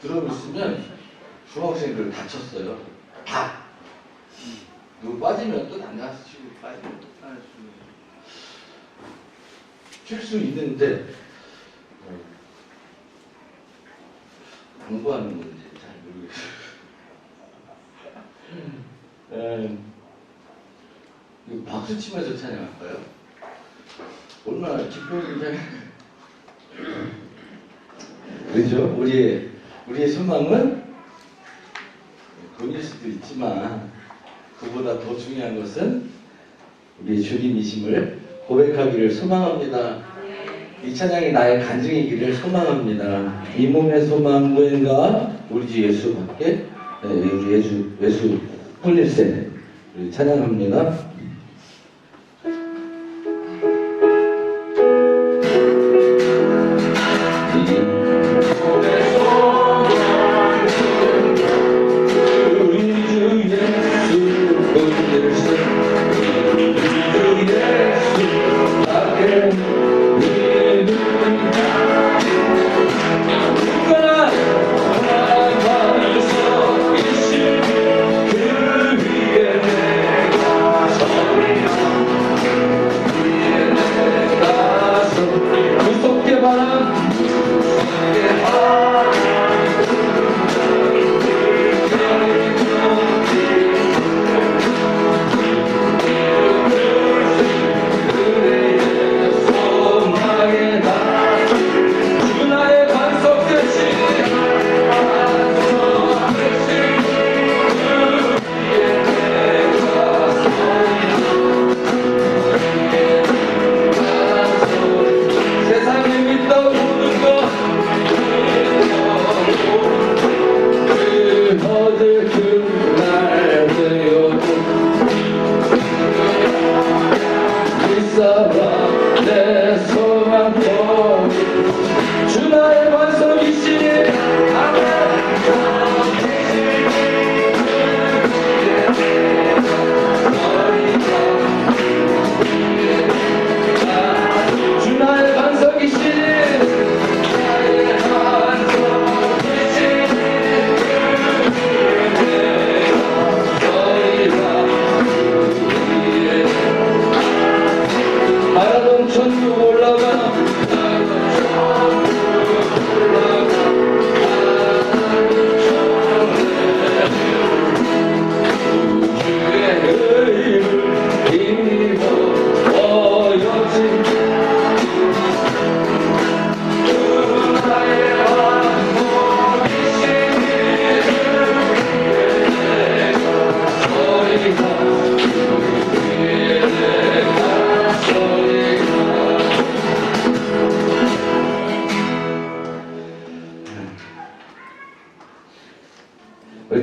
드럼을 쓰면 중학생들 다쳤어요. 다. 누구 빠지면 또 남자한테 치고 빠지면 또 칠 수 있는데 공부하는 건지 잘 모르겠어요. 이거 박수 치면서 찬양할까요? 얼마나 기쁨이 그렇죠? 우리의 소망은 돈일 수도 있지만 그보다 더 중요한 것은 우리의 주님이심을 고백하기를 소망합니다. 이 찬양이 나의 간증이기를 소망합니다. 이 몸의 소망 무언가 우리 주 예수밖에 우리 예수 풀릴세 찬양합니다.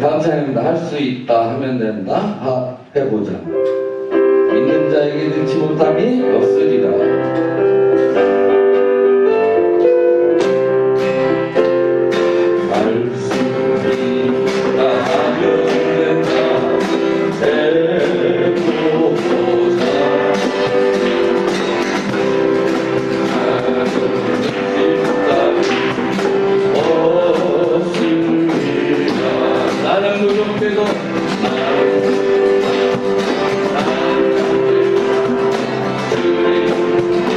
다음 찬양입니다. 할 수 있다 하면 된다. 해보자. 믿는 자에게 능치 못함이 없으리라. 할 수 있다 하면 된다. 해보자. 나는 무릎에도 주님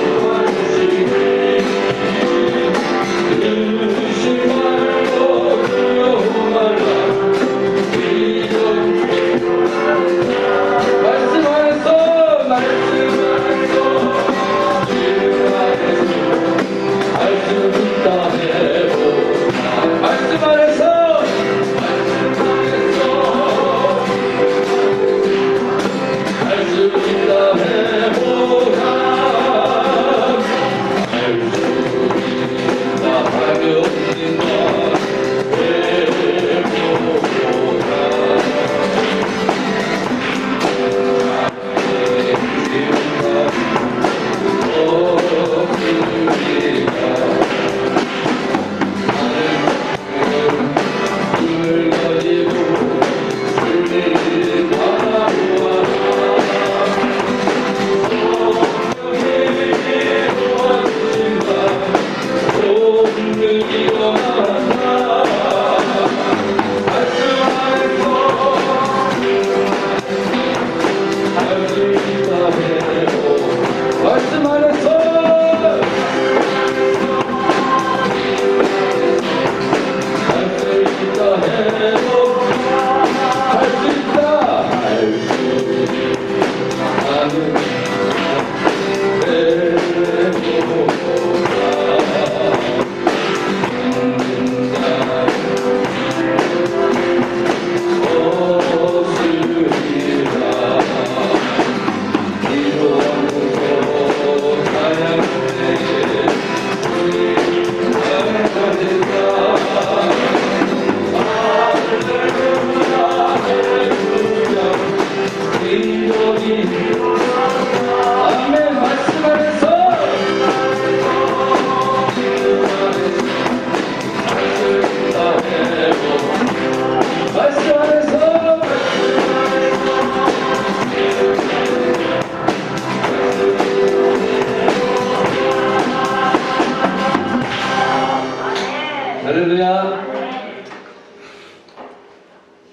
할렐루야.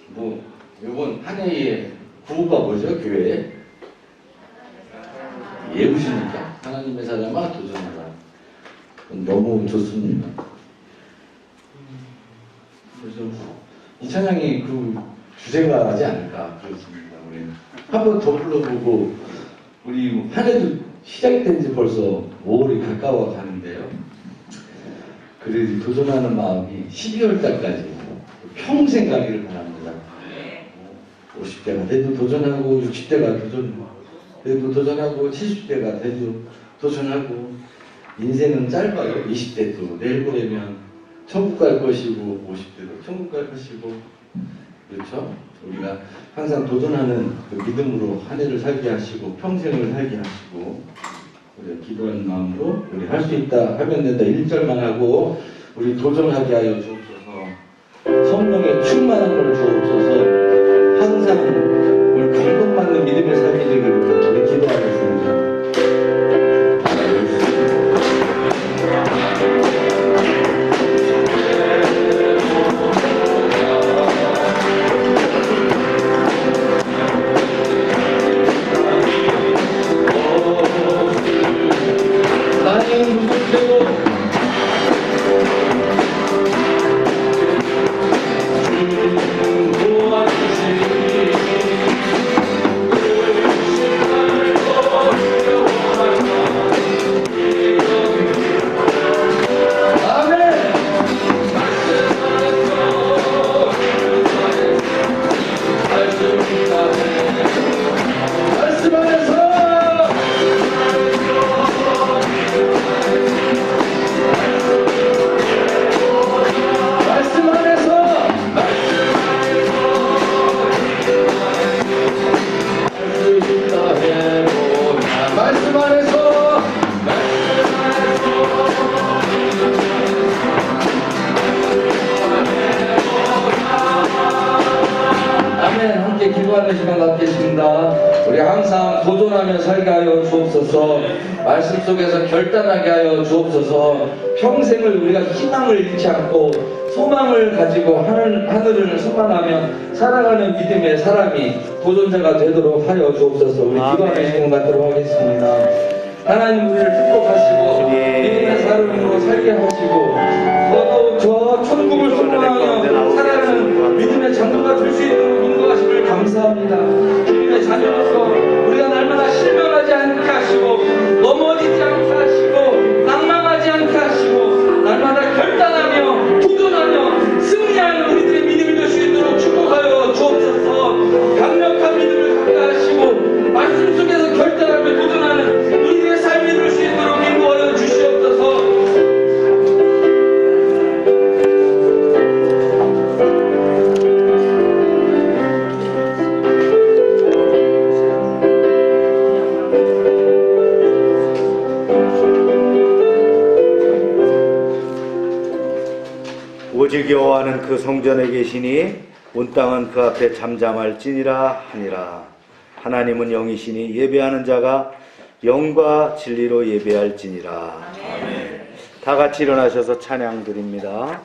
뭐 이번 한 해의 구호가 뭐죠? 교회 예우시니까 하나님의 사람아 도전하라. 너무 좋습니다. 그래서 이 찬양이 그 주제가 하지 않을까 그렇습니다. 우리는 한번 더 불러보고 우리 한 해도 시작이 된 지 벌써 5월이 가까워 가는데요. 그래도 도전하는 마음이 12월 달까지 평생 가기를 바랍니다. 50대가 돼도 도전하고 60대가 돼도 도전하고 70대가 돼도 도전하고 인생은 짧아요. 20대도 내일 모레면 천국 갈 것이고 50대도 천국 갈 것이고 그렇죠? 우리가 항상 도전하는 그 믿음으로 한 해를 살게 하시고 평생을 살게 하시고 우리 기도하는 마음으로 우리 할 수 있다 하면 된다 1절만 하고 우리 도전하게 하여 주옵소서. 성령의 충만한 걸 주옵소서. 항상 우리 감동받는 믿음의 삶이 되기를 우리 기도하겠습니다. 기도하는 시간 갖겠습니다. 우리 항상 도전하며 살게 하여 주옵소서. 말씀 속에서 결단하게 하여 주옵소서. 평생을 우리가 희망을 잃지 않고 소망을 가지고 하늘을 소망하며 살아가는 믿음의 사람이 도전자가 되도록 하여 주옵소서. 우리 기도하는 시간 갖도록 하겠습니다. 하나님 우리를 축복하시고 믿음의 사람으로 살게 하시고 더더욱 저 천국을 소망하며 살아가는 믿음의 장로가 될 수 있도록 인도하심을 감사합니다. 주님의 자녀로서 우리가 날마다 실망하지 않게 하시고 넘어지지 않게 하시고 낭망하지 않게 하시고 날마다 결단하며 도전하며 승리하는 우리들의 믿음이 될 수 있도록 축복하여 주옵소서. 강력한 믿음을 갖게 하시고 말씀 속에서 결단하며 도전하는 우리들의 삶이 될 수 있도록 인도하여 주시옵소서. 오직 여호와는 그 성전에 계시니 온 땅은 그 앞에 잠잠할지니라 하니라. 하나님은 영이시니 예배하는 자가 영과 진리로 예배할지니라. 아멘. 다 같이 일어나셔서 찬양 드립니다.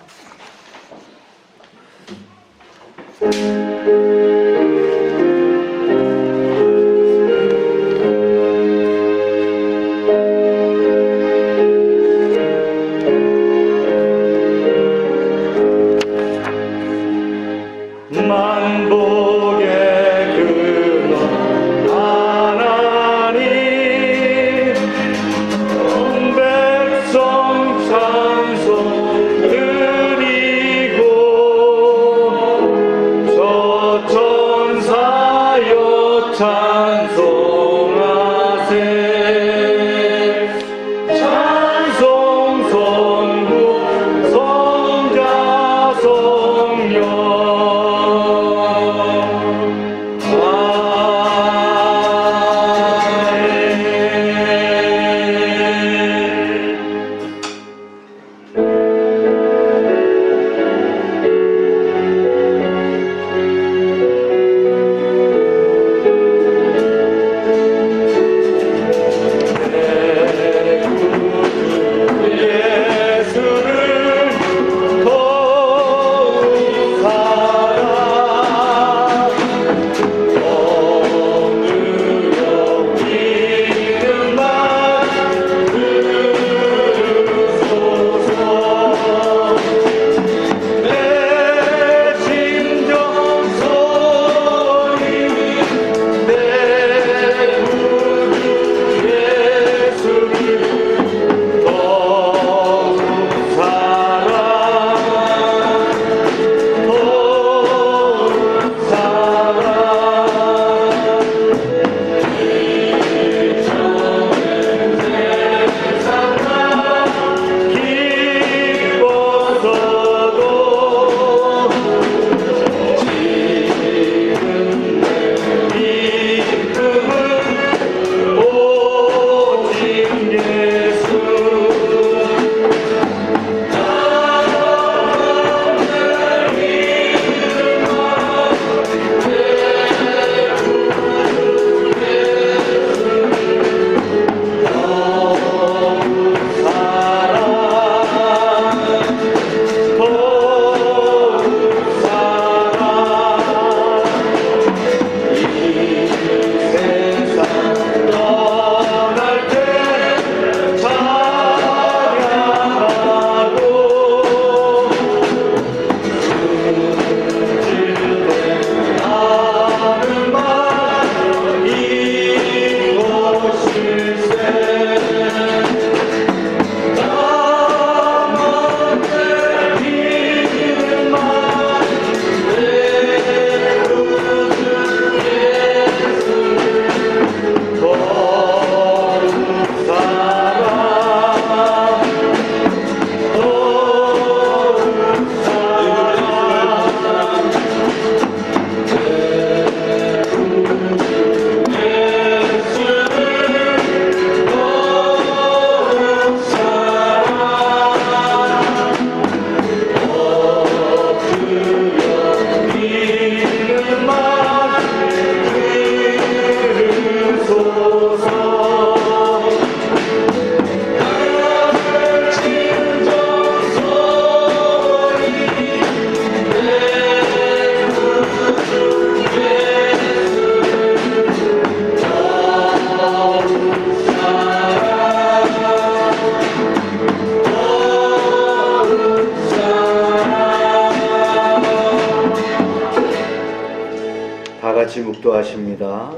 같이 묵도하십니다.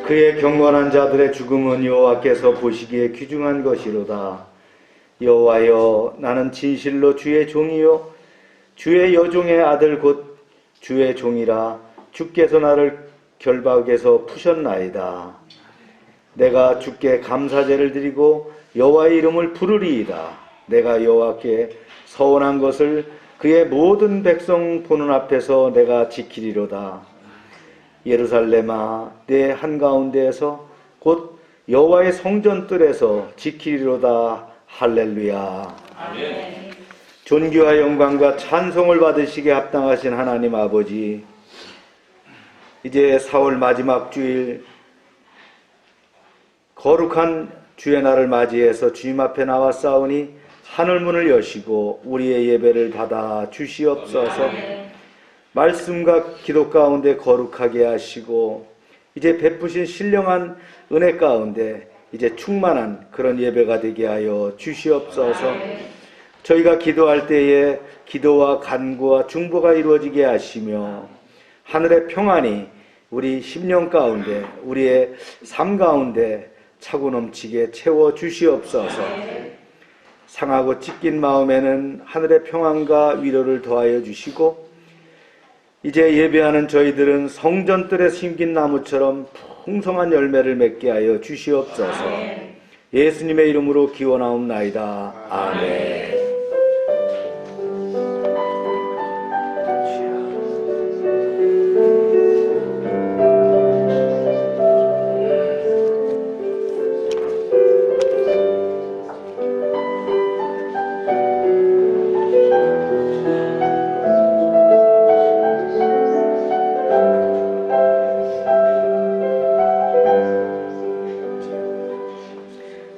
그의 경건한 자들의 죽음은 여호와께서 보시기에 귀중한 것이로다. 여호와여, 나는 진실로 주의 종이요 주의 여종의 아들 곧 주의 종이라. 주께서 나를 결박에서 푸셨나이다. 내가 주께 감사제를 드리고 여호와의 이름을 부르리이다. 내가 여호와께 서원한 것을 그의 모든 백성 보는 앞에서 내가 지키리로다. 예루살렘아, 내 한가운데에서 곧 여호와의 성전 뜰에서 지키리로다. 할렐루야. 아멘. 존귀와 영광과 찬송을 받으시기에 합당하신 하나님 아버지, 이제 4월 마지막 주일 거룩한 주의 날을 맞이해서 주님 앞에 나왔사오니 하늘문을 여시고 우리의 예배를 받아 주시옵소서. 아멘. 말씀과 기도 가운데 거룩하게 하시고 이제 베푸신 신령한 은혜 가운데 이제 충만한 그런 예배가 되게 하여 주시옵소서. 저희가 기도할 때에 기도와 간구와 중보가 이루어지게 하시며 하늘의 평안이 우리 심령 가운데 우리의 삶 가운데 차고 넘치게 채워 주시옵소서. 상하고 찢긴 마음에는 하늘의 평안과 위로를 더하여 주시고 이제 예배하는 저희들은 성전뜰에 심긴 나무처럼 풍성한 열매를 맺게 하여 주시옵소서. 예수님의 이름으로 기원하옵나이다. 아멘.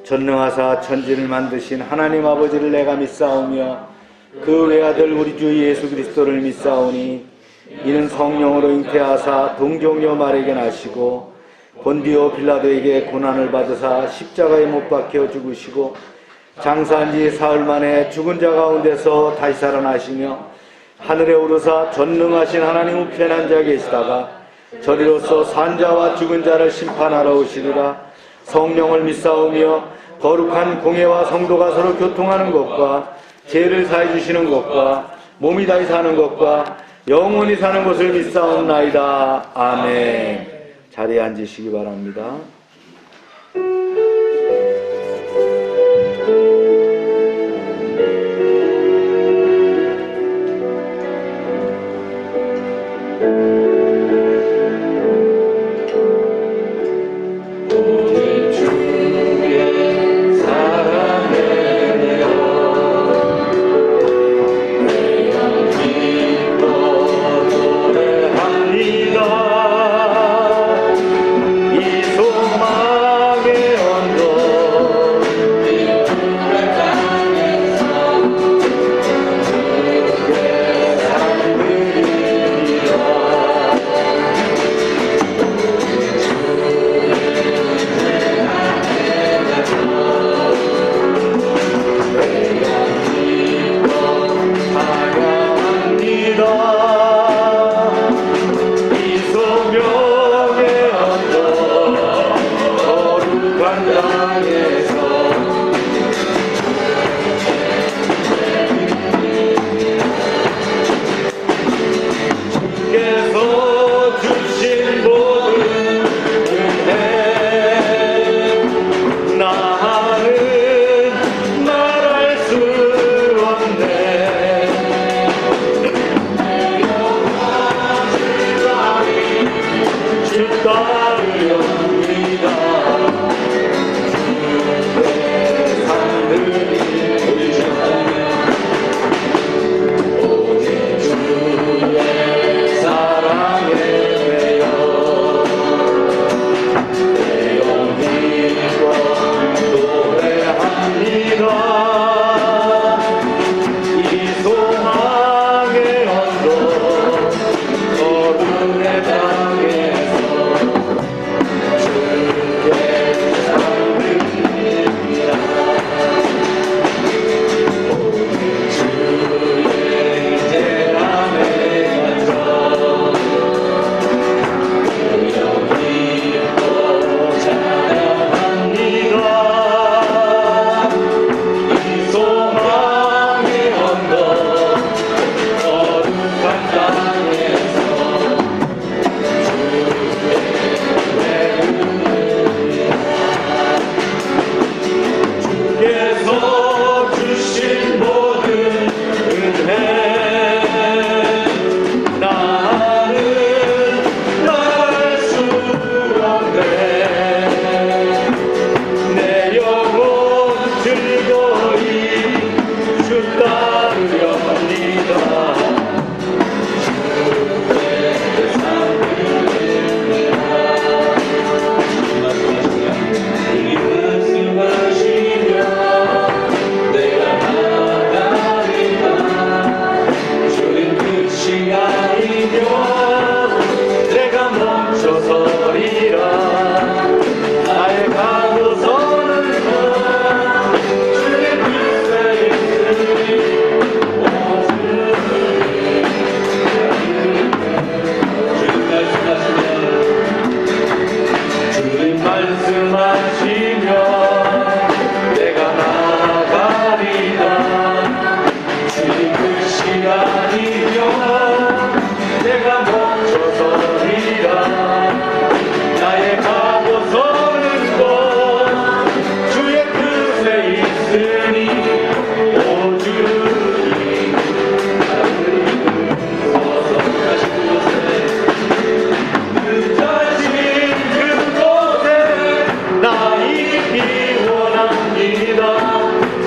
전능하사 천지를 만드신 하나님 아버지를 내가 믿사오며 그 외아들 우리 주 예수 그리스도를 믿사오니 이는 성령으로 잉태하사 동정녀 마리아에게 나시고 본디오 빌라도에게 고난을 받으사 십자가에 못 박혀 죽으시고 장사한 지 사흘 만에 죽은 자 가운데서 다시 살아나시며 하늘에 오르사 전능하신 하나님 우편에 앉아 계시다가 저리로서 산자와 죽은 자를 심판하러 오시리라. 성령을 믿사오며 거룩한 공예와 성도가 서로 교통하는 것과 죄를 사해 주시는 것과 몸이 다시 사는 것과 영원히 사는 것을 믿사옵나이다. 아멘. 자리에 앉으시기 바랍니다. 이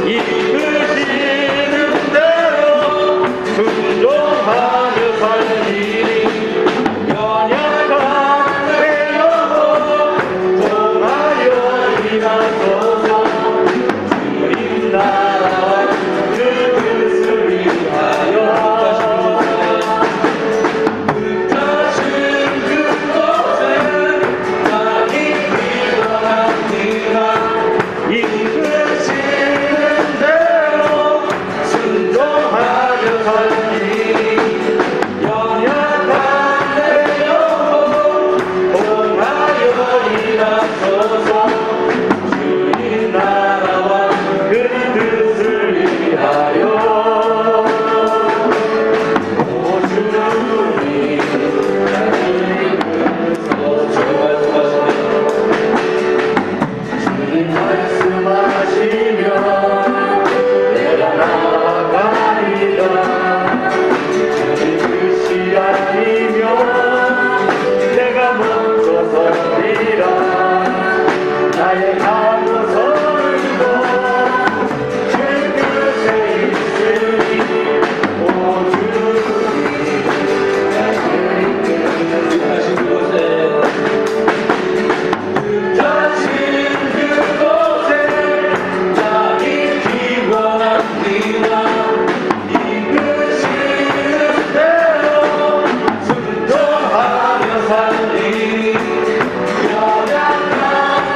이끄시는 대로 순종하며 살리니 연약한 내 영혼 통하여 일하소서. 주님 나라와 그 뜻을 위하여 뜻하신 그곳에 나 깊이 원합니다. 이끄시는 대로 순종하며 살리니 연약한 내 영혼 통하여 일하소서. 주님 나라와 그 뜻을 위하여 오 주님 주님 말씀하시면 내가 나아가리라. 주님 뜻이 아니면 내가 먼저 서리라. 나의 감사이고 주 뜻에 있으니 오 주님 나를 뜻하신 곳에 뜻하신 그곳에 나 깊이 원합니다. 이끄시는 대로 순종하며 살리니 연약한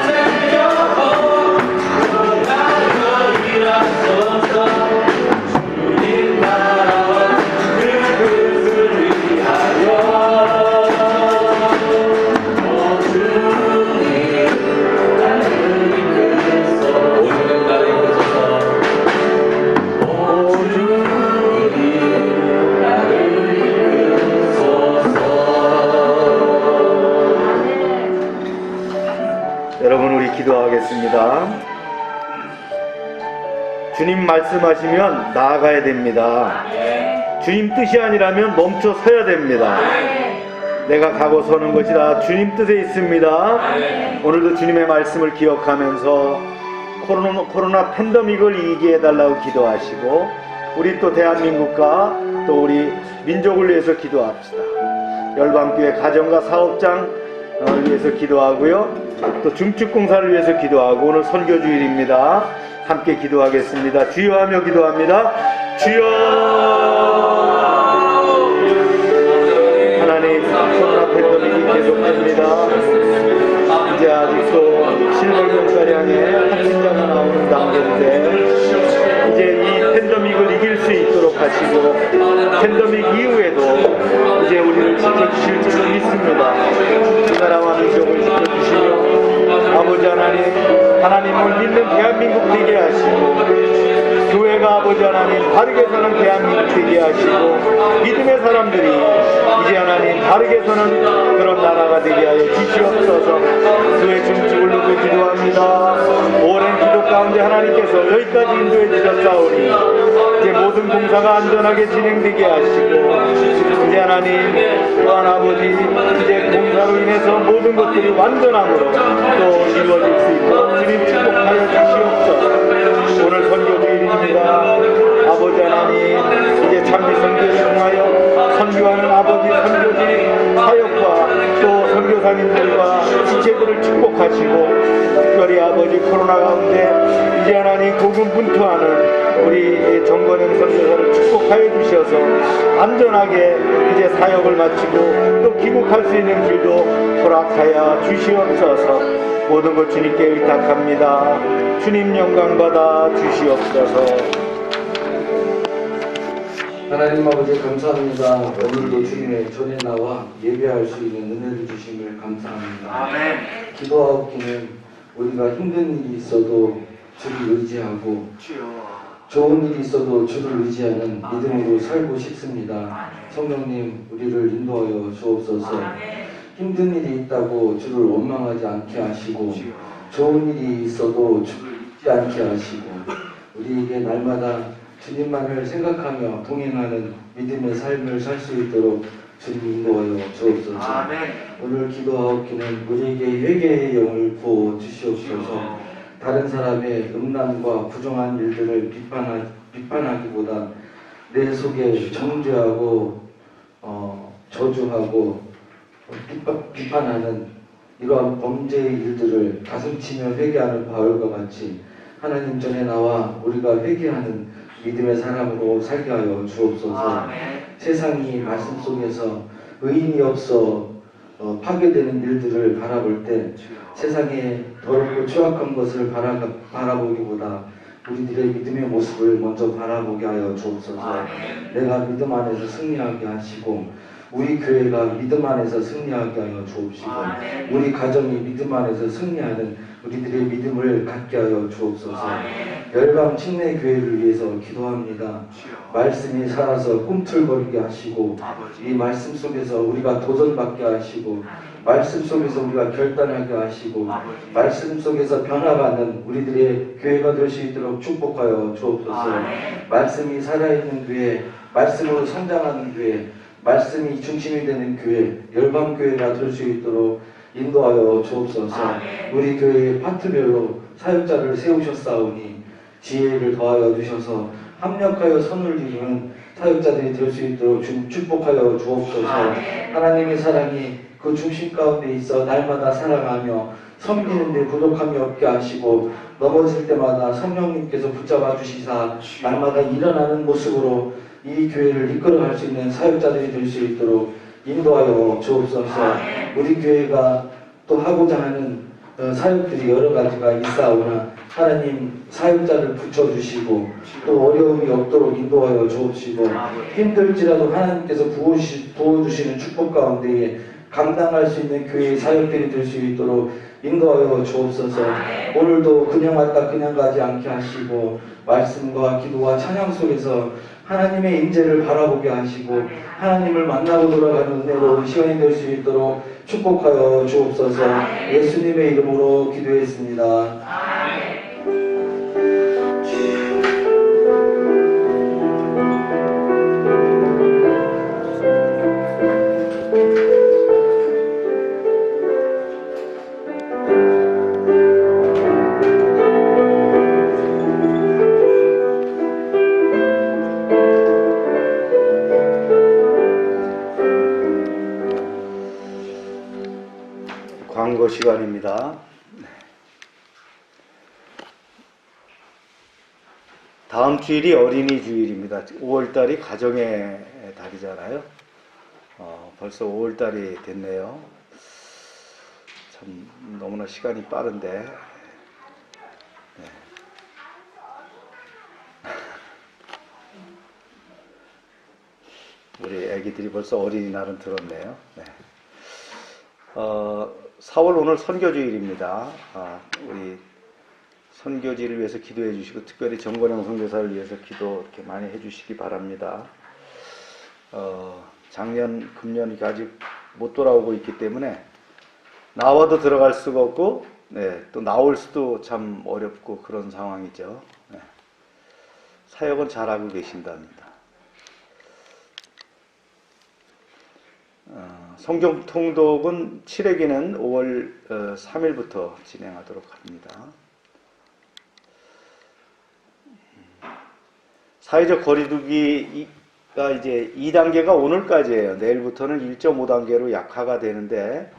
내 영혼 통하여 일하소서. 주님 나라와 그 뜻을 위하여 오 주님 나를 이끄소서. 오늘은 나를 이끄소서. 오 주님 나를 이끄소서. 여러분 우리 기도하겠습니다. 주님 말씀하시면 나아가야 됩니다. 주님 뜻이 아니라면 멈춰 서야 됩니다. 내가 가고 서는 것이 다 주님 뜻에 있습니다. 오늘도 주님의 말씀을 기억하면서 코로나 팬데믹을 이기게 해달라고 기도하시고 우리 또 대한민국과 또 우리 민족을 위해서 기도합시다. 열방교회 가정과 사업장 위해서 기도하고요. 또 중축공사를 위해서 기도하고 오늘 선교주일입니다. 함께 기도하겠습니다. 주여 하며 기도합니다. 주여. 하나님 코로나 팬데믹이 계속됩니다. 이제 아직도 7월명가량의 확진자가 나오는 단계인데 이제 이 팬데믹을 이길 수 있도록 하시고 팬데믹 이후에도 이제 우리를 지켜주실 줄을 믿습니다. 이 나라와 민족을 지켜주시며 아버지 하나님을 믿는 대한민국 되게 하시고 교회가 아버지 하나님 바르게 서는 대한민국 되게 하시고 믿음의 사람들이 이제 하나님 바르게 서는 그런 나라가 되게 하여 주시옵소서. 주의 중축을 놓고 기도합니다. 오랜 기도 가운데 하나님께서 여기까지 인도해 주셨사오니 이제 모든 공사가 안전하게 진행되게 하시고 이제 하나님 또한 아버지 이제 공사로 인해서 모든 것들이 완전함으로 또 이루어질 수 있도록 주님 축복하여 주시옵소서. 오늘 선교주일입니다. 아버지 하나님 이제 장기 선교를 통하여 선교하는 아버지 선교지 사역과 또 선교사님들과 지체들을 축복하시고 특별히 아버지 코로나 가운데 이제 하나님 고군분투하는 우리 정건영 선교사를 축복하여 주셔서 안전하게 이제 사역을 마치고 또 귀국할 수 있는 길도 허락하여 주시옵소서. 모든 것 주님께 의탁합니다. 주님 영광 받아 주시옵소서. 하나님 아버지 감사합니다. 오늘도 주님의 전에 나와 예배할 수 있는 은혜를 주심을 감사합니다. 아멘. 기도하기는 우리가 힘든 일이 있어도 주를 의지하고 주여. 좋은 일이 있어도 주를 의지하는 믿음으로 살고 싶습니다. 성령님 우리를 인도하여 주옵소서. 힘든 일이 있다고 주를 원망하지 않게 하시고 좋은 일이 있어도 주를 잊지 않게 하시고 우리에게 날마다 주님만을 생각하며 동행하는 믿음의 삶을 살 수 있도록 주님 인도하여 주옵소서. 아멘. 오늘 기도하옵기는 우리에게 회개의 영을 부어 주시옵소서. 다른 사람의 음란과 부정한 일들을 비판하기보다 내 속에 정죄하고 저주하고 비판하는 이러한 범죄의 일들을 가슴치며 회개하는 바울과 같이 하나님 전에 나와 우리가 회개하는 믿음의 사람으로 살게 하여 주옵소서. 세상이 말씀 속에서 의인이 없어 파괴되는 일들을 바라볼 때 세상에 더럽고 추악한 것을 바라보기보다 우리들의 믿음의 모습을 먼저 바라보게 하여 주옵소서. 내가 믿음 안에서 승리하게 하시고 우리 교회가 믿음 안에서 승리하게 하여 주옵시고 우리 가정이 믿음 안에서 승리하는 우리들의 믿음을 갖게 하여 주옵소서. 열방 침례 교회를 위해서 기도합니다. 말씀이 살아서 꿈틀거리게 하시고 이 말씀 속에서 우리가 도전받게 하시고 말씀 속에서 우리가 결단하게 하시고 말씀 속에서 변화받는 우리들의 교회가 될 수 있도록 축복하여 주옵소서. 말씀이 살아있는 교회, 말씀으로 성장하는 교회, 말씀이 중심이 되는 교회, 열방교회가 될 수 있도록 인도하여 주옵소서. 우리 교회의 파트별로 사역자를 세우셨사오니 지혜를 더하여 주셔서 합력하여 선을 이루는 사역자들이 될 수 있도록 축복하여 주옵소서. 하나님의 사랑이 그 중심 가운데 있어 날마다 사랑하며 섬기는 데 부족함이 없게 하시고 넘어질 때마다 성령님께서 붙잡아 주시사 날마다 일어나는 모습으로 이 교회를 이끌어갈 수 있는 사역자들이 될 수 있도록 인도하여 주옵소서. 우리 교회가 또 하고자 하는 사역들이 여러 가지가 있사오나 하나님 사역자를 붙여주시고 또 어려움이 없도록 인도하여 주옵시고 힘들지라도 하나님께서 부어주시는 축복 가운데에 감당할 수 있는 교회의 사역들이 될 수 있도록 인도하여 주옵소서. 오늘도 그냥 왔다 그냥 가지 않게 하시고 말씀과 기도와 찬양 속에서 하나님의 인재를 바라보게 하시고 하나님을 만나고 돌아가는 은혜로운 시간이 될 수 있도록 축복하여 주옵소서. 예수님의 이름으로 기도했습니다. 광고 시간입니다. 다음 주일이 어린이 주일입니다. 5월달이 가정의 달이잖아요. 벌써 5월달이 됐네요. 참 너무나 시간이 빠른데 네. 우리 애기들이 벌써 어린이날은 들었네요. 네. 4월 오늘 선교주일입니다. 우리 선교지를 위해서 기도해 주시고 특별히 정건영 선교사를 위해서 기도 이렇게 많이 해 주시기 바랍니다. 작년, 금년 아직 못 돌아오고 있기 때문에 나와도 들어갈 수가 없고 네, 또 나올 수도 참 어렵고 그런 상황이죠. 네. 사역은 잘하고 계신답니다. 성경 통독은 7회기는 5월 3일부터 진행하도록 합니다. 사회적 거리두기가 이제 2단계가 오늘까지예요. 내일부터는 1.5단계로 약화가 되는데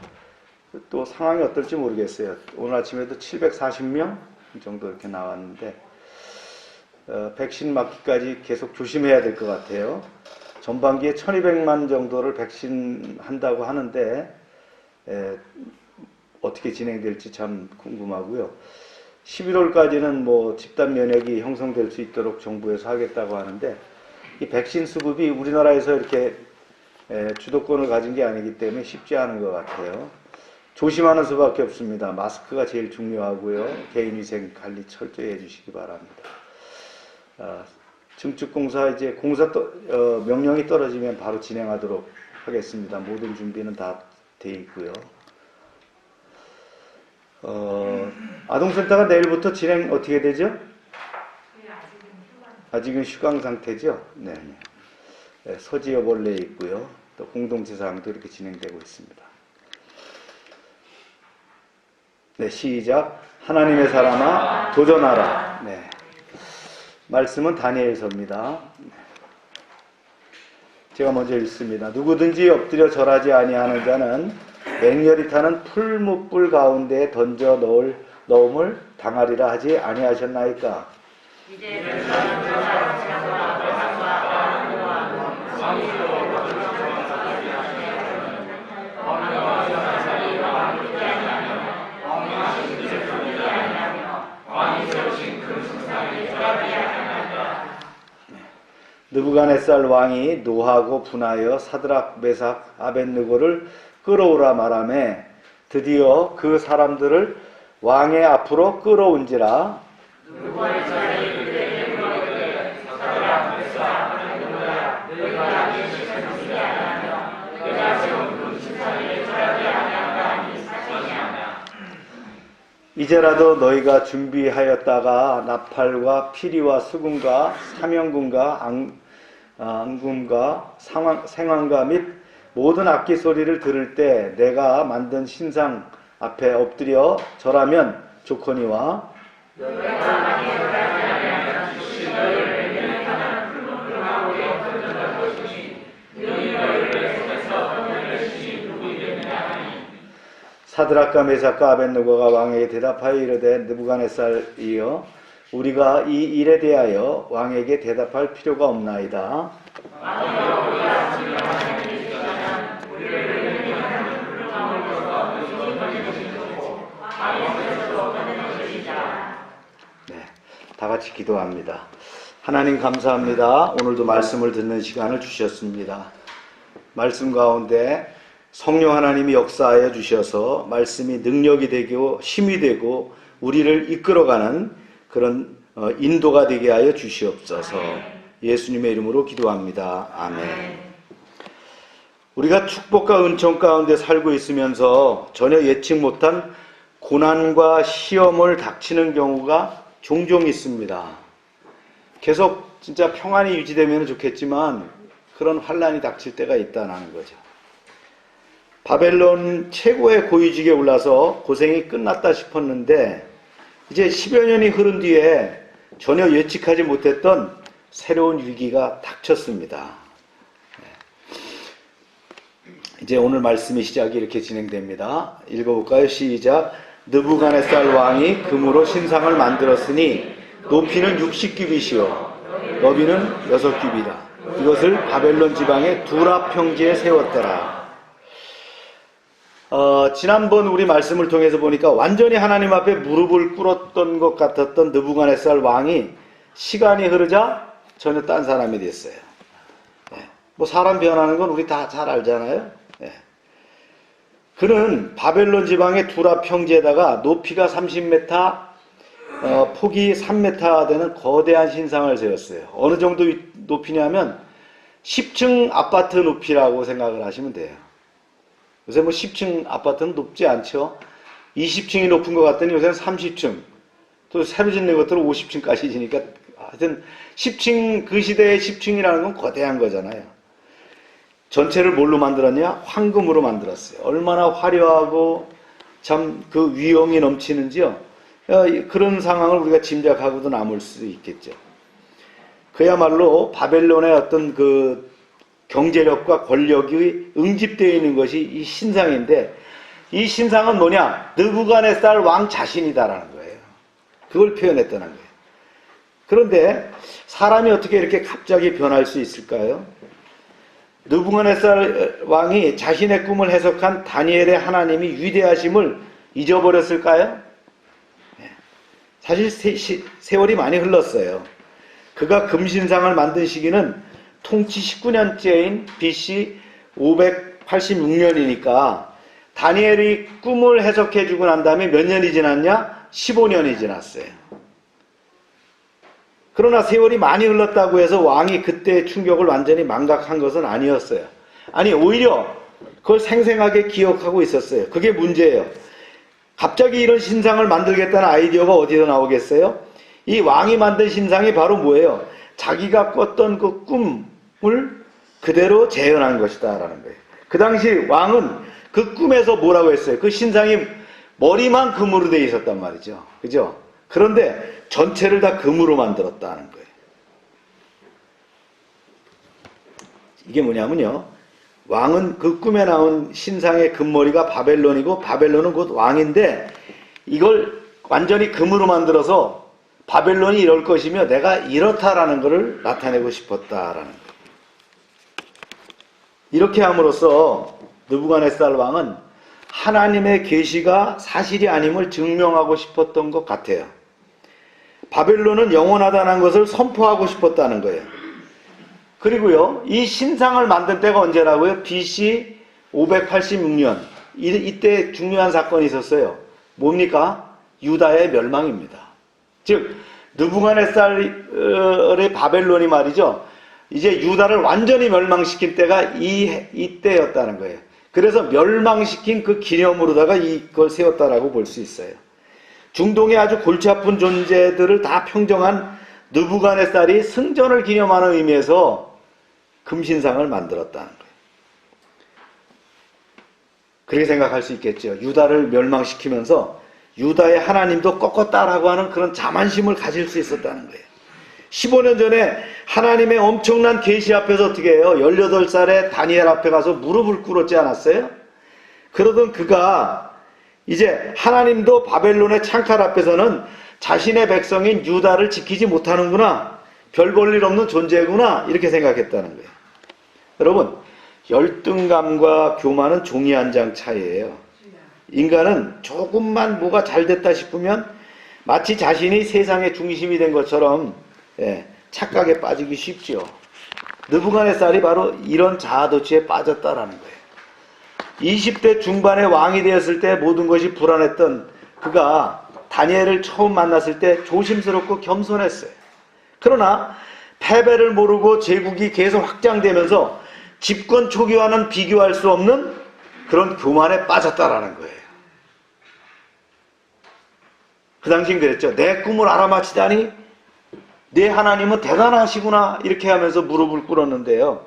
또 상황이 어떨지 모르겠어요. 오늘 아침에도 740명 정도 이렇게 나왔는데 백신 맞기까지 계속 조심해야 될 것 같아요. 전반기에 1200만 정도를 백신 한다고 하는데 어떻게 진행될지 참 궁금하고요. 11월까지는 뭐 집단 면역이 형성될 수 있도록 정부에서 하겠다고 하는데 이 백신 수급이 우리나라에서 이렇게 주도권을 가진 게 아니기 때문에 쉽지 않은 것 같아요. 조심하는 수밖에 없습니다. 마스크가 제일 중요하고요. 개인위생 관리 철저히 해주시기 바랍니다. 증축공사 이제 명령이 떨어지면 바로 진행하도록 하겠습니다. 모든 준비는 다 돼 있고요. 아동센터가 내일부터 진행 어떻게 되죠? 아직은 휴강 상태죠? 네. 서지여벌레 있고요. 또 공동체사항도 이렇게 진행되고 있습니다. 네, 시작. 하나님의 사람아 도전하라. 네. 말씀은 다니엘서입니다. 제가 먼저 읽습니다. 누구든지 엎드려 절하지 아니하는 자는 맹렬히 타는 풀무불 가운데에 던져 넣음을 당하리라 하지 아니하셨나이까. 느부갓네살 왕이 노하고 분하여 사드락 메삭 아벳느고를 끌어오라 말하매 드디어 그 사람들을 왕의 앞으로 끌어온지라. 이제라도 너희가 준비하였다가 나팔과 피리와 수금과 사명금과 앙금과 생황과 및 모든 악기 소리를 들을 때 내가 만든 신상 앞에 엎드려 절하면 좋거니와. 사드락과 메삭과 아벳느고가 왕에게 대답하여 이르되 느부갓네살이여 우리가 이 일에 대하여 왕에게 대답할 필요가 없나이다. 네, 다 같이 기도합니다. 하나님 감사합니다. 오늘도 말씀을 듣는 시간을 주셨습니다. 말씀 가운데 성령 하나님이 역사하여 주셔서 말씀이 능력이 되고 힘이 되고 우리를 이끌어가는 그런 인도가 되게 하여 주시옵소서. 예수님의 이름으로 기도합니다. 아멘. 우리가 축복과 은총 가운데 살고 있으면서 전혀 예측 못한 고난과 시험을 닥치는 경우가 종종 있습니다. 계속 진짜 평안이 유지되면 좋겠지만 그런 환난이 닥칠 때가 있다는 거죠. 바벨론 최고의 고위직에 올라서 고생이 끝났다 싶었는데 이제 10여 년이 흐른 뒤에 전혀 예측하지 못했던 새로운 위기가 닥쳤습니다. 이제 오늘 말씀의 시작이 이렇게 진행됩니다. 읽어볼까요? 시작. 느부갓네살 왕이 금으로 신상을 만들었으니 높이는 60규빗이요 너비는 6규빗이다. 이것을 바벨론 지방의 두라 평지에 세웠더라. 지난번 우리 말씀을 통해서 보니까 완전히 하나님 앞에 무릎을 꿇었던 것 같았던 느부갓네살 왕이 시간이 흐르자 전혀 딴 사람이 됐어요. 뭐 사람 변하는 건 우리 다 잘 알잖아요. 그는 바벨론 지방의 두라 평지에다가 높이가 30m, 폭이 3m 되는 거대한 신상을 세웠어요. 어느 정도 높이냐면 10층 아파트 높이라고 생각을 하시면 돼요. 요새 뭐 10층 아파트는 높지 않죠. 20층이 높은 것 같더니 요새는 30층. 또 새로 짓는 것들은 50층까지 지니까 하여튼 10층, 그 시대의 10층이라는 건 거대한 거잖아요. 전체를 뭘로 만들었냐? 황금으로 만들었어요. 얼마나 화려하고 참 그 위엄이 넘치는지요. 그런 상황을 우리가 짐작하고도 남을 수 있겠죠. 그야말로 바벨론의 어떤 그 경제력과 권력이 응집되어 있는 것이 이 신상인데 이 신상은 뭐냐? 느부갓네살 왕 자신이다라는 거예요. 그걸 표현했다는 거예요. 그런데 사람이 어떻게 이렇게 갑자기 변할 수 있을까요? 느부갓네살 왕이 자신의 꿈을 해석한 다니엘의 하나님이 위대하심을 잊어버렸을까요? 사실 세월이 많이 흘렀어요. 그가 금신상을 만든 시기는 통치 19년째인 BC 586년이니까 다니엘이 꿈을 해석해주고 난 다음에 몇 년이 지났냐? 15년이 지났어요. 그러나 세월이 많이 흘렀다고 해서 왕이 그때의 충격을 완전히 망각한 것은 아니었어요. 아니 오히려 그걸 생생하게 기억하고 있었어요. 그게 문제예요. 갑자기 이런 신상을 만들겠다는 아이디어가 어디서 나오겠어요? 이 왕이 만든 신상이 바로 뭐예요? 자기가 꿨던 그 꿈을 그대로 재현한 것이다 라는 거예요. 그 당시 왕은 그 꿈에서 뭐라고 했어요? 그 신상이 머리만 금으로 되어 있었단 말이죠. 그죠? 그런데 전체를 다 금으로 만들었다는 거예요. 이게 뭐냐면요. 왕은 그 꿈에 나온 신상의 금머리가 바벨론이고 바벨론은 곧 왕인데 이걸 완전히 금으로 만들어서 바벨론이 이럴 것이며 내가 이렇다라는 것을 나타내고 싶었다라는 거예요. 이렇게 함으로써 느부갓네살 왕은 하나님의 계시가 사실이 아님을 증명하고 싶었던 것 같아요. 바벨론은 영원하다는 것을 선포하고 싶었다는 거예요. 그리고요, 이 신상을 만든 때가 언제라고요? BC 586년. 이때 중요한 사건이 있었어요. 뭡니까? 유다의 멸망입니다. 즉, 느부갓네살의 바벨론이 말이죠. 이제 유다를 완전히 멸망시킨 때가 이때였다는 거예요. 그래서 멸망시킨 그 기념으로다가 이걸 세웠다라고 볼 수 있어요. 중동의 아주 골치 아픈 존재들을 다 평정한 느부갓네살이 승전을 기념하는 의미에서 금신상을 만들었다는 거예요. 그렇게 생각할 수 있겠죠. 유다를 멸망시키면서 유다의 하나님도 꺾었다라고 하는 그런 자만심을 가질 수 있었다는 거예요. 15년 전에 하나님의 엄청난 계시 앞에서 어떻게 해요? 18살에 다니엘 앞에 가서 무릎을 꿇었지 않았어요? 그러던 그가 이제 하나님도 바벨론의 창칼 앞에서는 자신의 백성인 유다를 지키지 못하는구나, 별 볼 일 없는 존재구나, 이렇게 생각했다는 거예요. 여러분, 열등감과 교만은 종이 한 장 차이예요. 인간은 조금만 뭐가 잘 됐다 싶으면 마치 자신이 세상의 중심이 된 것처럼 착각에 빠지기 쉽죠. 느부갓네살이 바로 이런 자아도취에 빠졌다라는 거예요. 20대 중반에 왕이 되었을 때 모든 것이 불안했던 그가 다니엘을 처음 만났을 때 조심스럽고 겸손했어요. 그러나 패배를 모르고 제국이 계속 확장되면서 집권 초기와는 비교할 수 없는 그런 교만에 빠졌다라는 거예요. 그 당시엔 그랬죠. 내 꿈을 알아맞히다니 내 하나님은 대단하시구나, 이렇게 하면서 무릎을 꿇었는데요.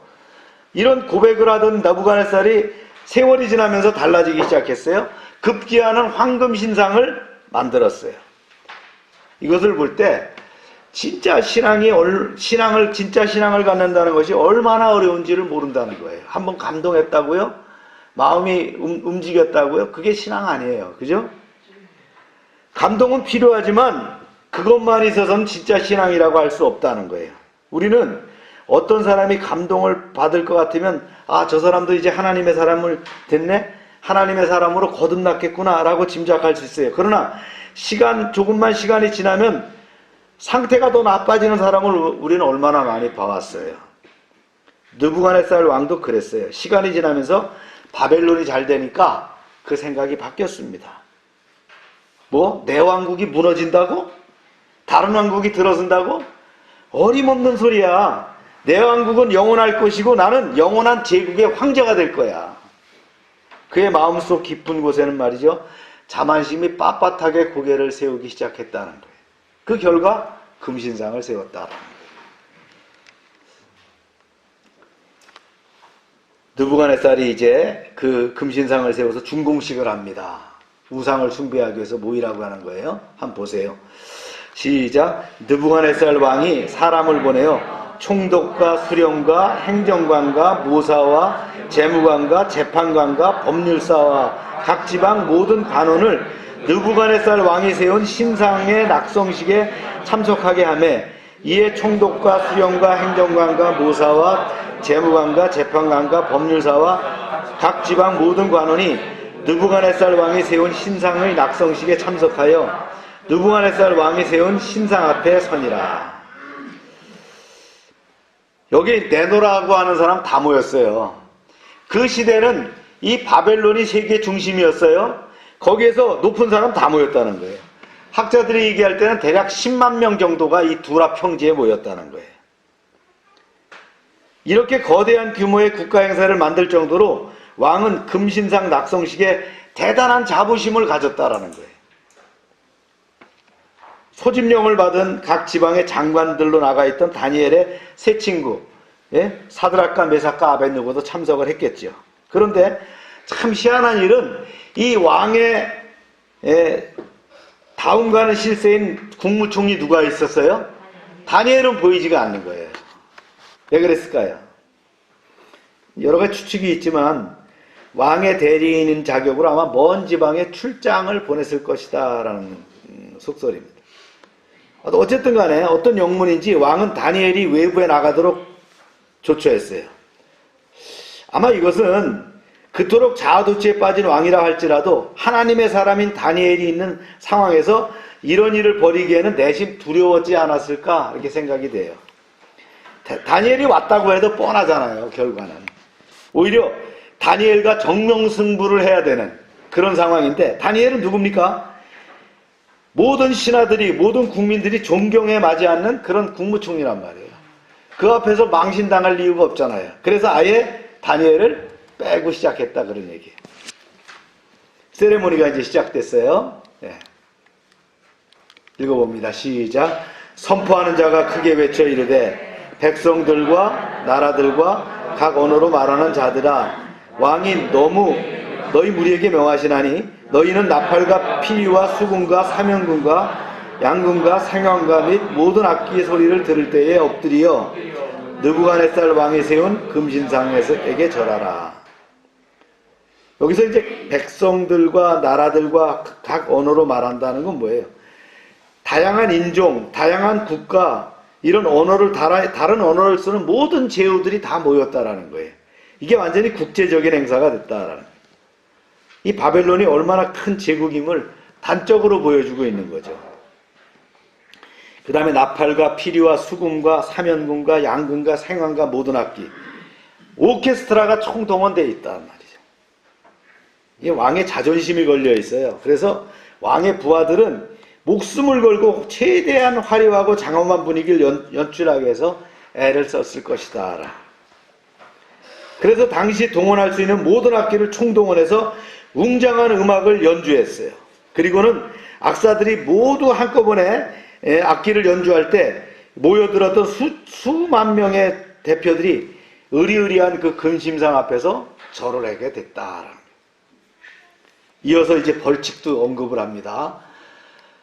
이런 고백을 하던 느부갓네살이 세월이 지나면서 달라지기 시작했어요. 급기야는 황금 신상을 만들었어요. 이것을 볼 때 진짜 진짜 신앙을 갖는다는 것이 얼마나 어려운지를 모른다는 거예요. 한번 감동했다고요? 마음이 움직였다고요? 그게 신앙 아니에요. 그죠? 감동은 필요하지만 그것만 있어서는 진짜 신앙이라고 할 수 없다는 거예요. 우리는 어떤 사람이 감동을 받을 것 같으면 저 사람도 이제 하나님의 사람을 됐네? 하나님의 사람으로 거듭났겠구나 라고 짐작할 수 있어요. 그러나 조금만 시간이 지나면 상태가 더 나빠지는 사람을 우리는 얼마나 많이 봐왔어요. 느부갓네살 왕도 그랬어요. 시간이 지나면서 바벨론이 잘 되니까 그 생각이 바뀌었습니다. 내 왕국이 무너진다고? 다른 왕국이 들어선다고? 어림없는 소리야. 내 왕국은 영원할 것이고 나는 영원한 제국의 황제가 될 거야. 그의 마음속 깊은 곳에는 말이죠, 자만심이 빳빳하게 고개를 세우기 시작했다는 거예요. 그 결과 금신상을 세웠다라는 거예요. 느부갓네살이 이제 그 금신상을 세워서 준공식을 합니다. 우상을 숭배하기 위해서 모이라고 하는 거예요. 한번 보세요. 시작. 느부갓네살 왕이 사람을 보내요. 총독과 수령과 행정관과 모사와 재무관과 재판관과 법률사와 각 지방 모든 관원을 느부갓네살 왕이 세운 신상의 낙성식에 참석하게 하며 이에 총독과 수령과 행정관과 모사와 재무관과 재판관과 법률사와 각 지방 모든 관원이 느부갓네살 왕이 세운 신상의 낙성식에 참석하여 느부갓네살 왕이 세운 신상 앞에 서니라. 여기 내노라고 하는 사람 다 모였어요. 그 시대는 이 바벨론이 세계 중심이었어요. 거기에서 높은 사람 다 모였다는 거예요. 학자들이 얘기할 때는 대략 10만 명 정도가 이 두라 평지에 모였다는 거예요. 이렇게 거대한 규모의 국가 행사를 만들 정도로 왕은 금신상 낙성식에 대단한 자부심을 가졌다라는 거예요. 소집령을 받은 각 지방의 장관들로 나가 있던 다니엘의 세 친구, 사드락과 메삭과 아벳느고도 참석을 했겠죠. 그런데 참 희한한 일은 이 왕의 다음과는 실세인 국무총리 누가 있었어요? 다니엘은 보이지가 않는 거예요. 왜 그랬을까요? 여러 가지 추측이 있지만 왕의 대리인인 자격으로 아마 먼 지방에 출장을 보냈을 것이다 라는 속설입니다. 어쨌든 간에 어떤 영문인지 왕은 다니엘이 외부에 나가도록 조처했어요. 아마 이것은 그토록 자아도취에 빠진 왕이라 할지라도 하나님의 사람인 다니엘이 있는 상황에서 이런 일을 벌이기에는 내심 두려웠지 않았을까 이렇게 생각이 돼요. 다니엘이 왔다고 해도 뻔하잖아요. 결과는 오히려 다니엘과 정명승부를 해야 되는 그런 상황인데, 다니엘은 누굽니까? 모든 신하들이, 모든 국민들이 존경에 맞지 않는 그런 국무총리란 말이에요. 그 앞에서 망신당할 이유가 없잖아요. 그래서 아예 다니엘을 빼고 시작했다 그런 얘기예요. 세레모니가 이제 시작됐어요. 네. 읽어봅니다. 시작. 선포하는 자가 크게 외쳐 이르되 백성들과 나라들과 각 언어로 말하는 자들아, 왕이 너희 무리에게 명하시나니 너희는 나팔과 피리와 수금과 사면금과 양금과 생황과 및 모든 악기의 소리를 들을 때에 엎드리어 느부갓네살 왕이 세운 금신상에게 절하라. 여기서 이제 백성들과 나라들과 각 언어로 말한다는 건 뭐예요? 다양한 인종, 다양한 국가, 이런 언어를 다른 언어를 쓰는 모든 제후들이 다 모였다라는 거예요. 이게 완전히 국제적인 행사가 됐다라는 거예요. 이 바벨론이 얼마나 큰 제국임을 단적으로 보여주고 있는 거죠. 그 다음에 나팔과 피리와 수금과 사면금과 양금과 생황과 모든 악기, 오케스트라가 총동원되어 있단 말이죠. 이게 왕의 자존심이 걸려 있어요. 그래서 왕의 부하들은 목숨을 걸고 최대한 화려하고 장엄한 분위기를 연출하기 위해서 애를 썼을 것이다. 그래서 당시 동원할 수 있는 모든 악기를 총동원해서 웅장한 음악을 연주했어요. 그리고는 악사들이 모두 한꺼번에 악기를 연주할 때 모여들었던 수만 명의 대표들이 의리의리한 그 금심상 앞에서 절을 하게 됐다. 이어서 이제 벌칙도 언급을 합니다.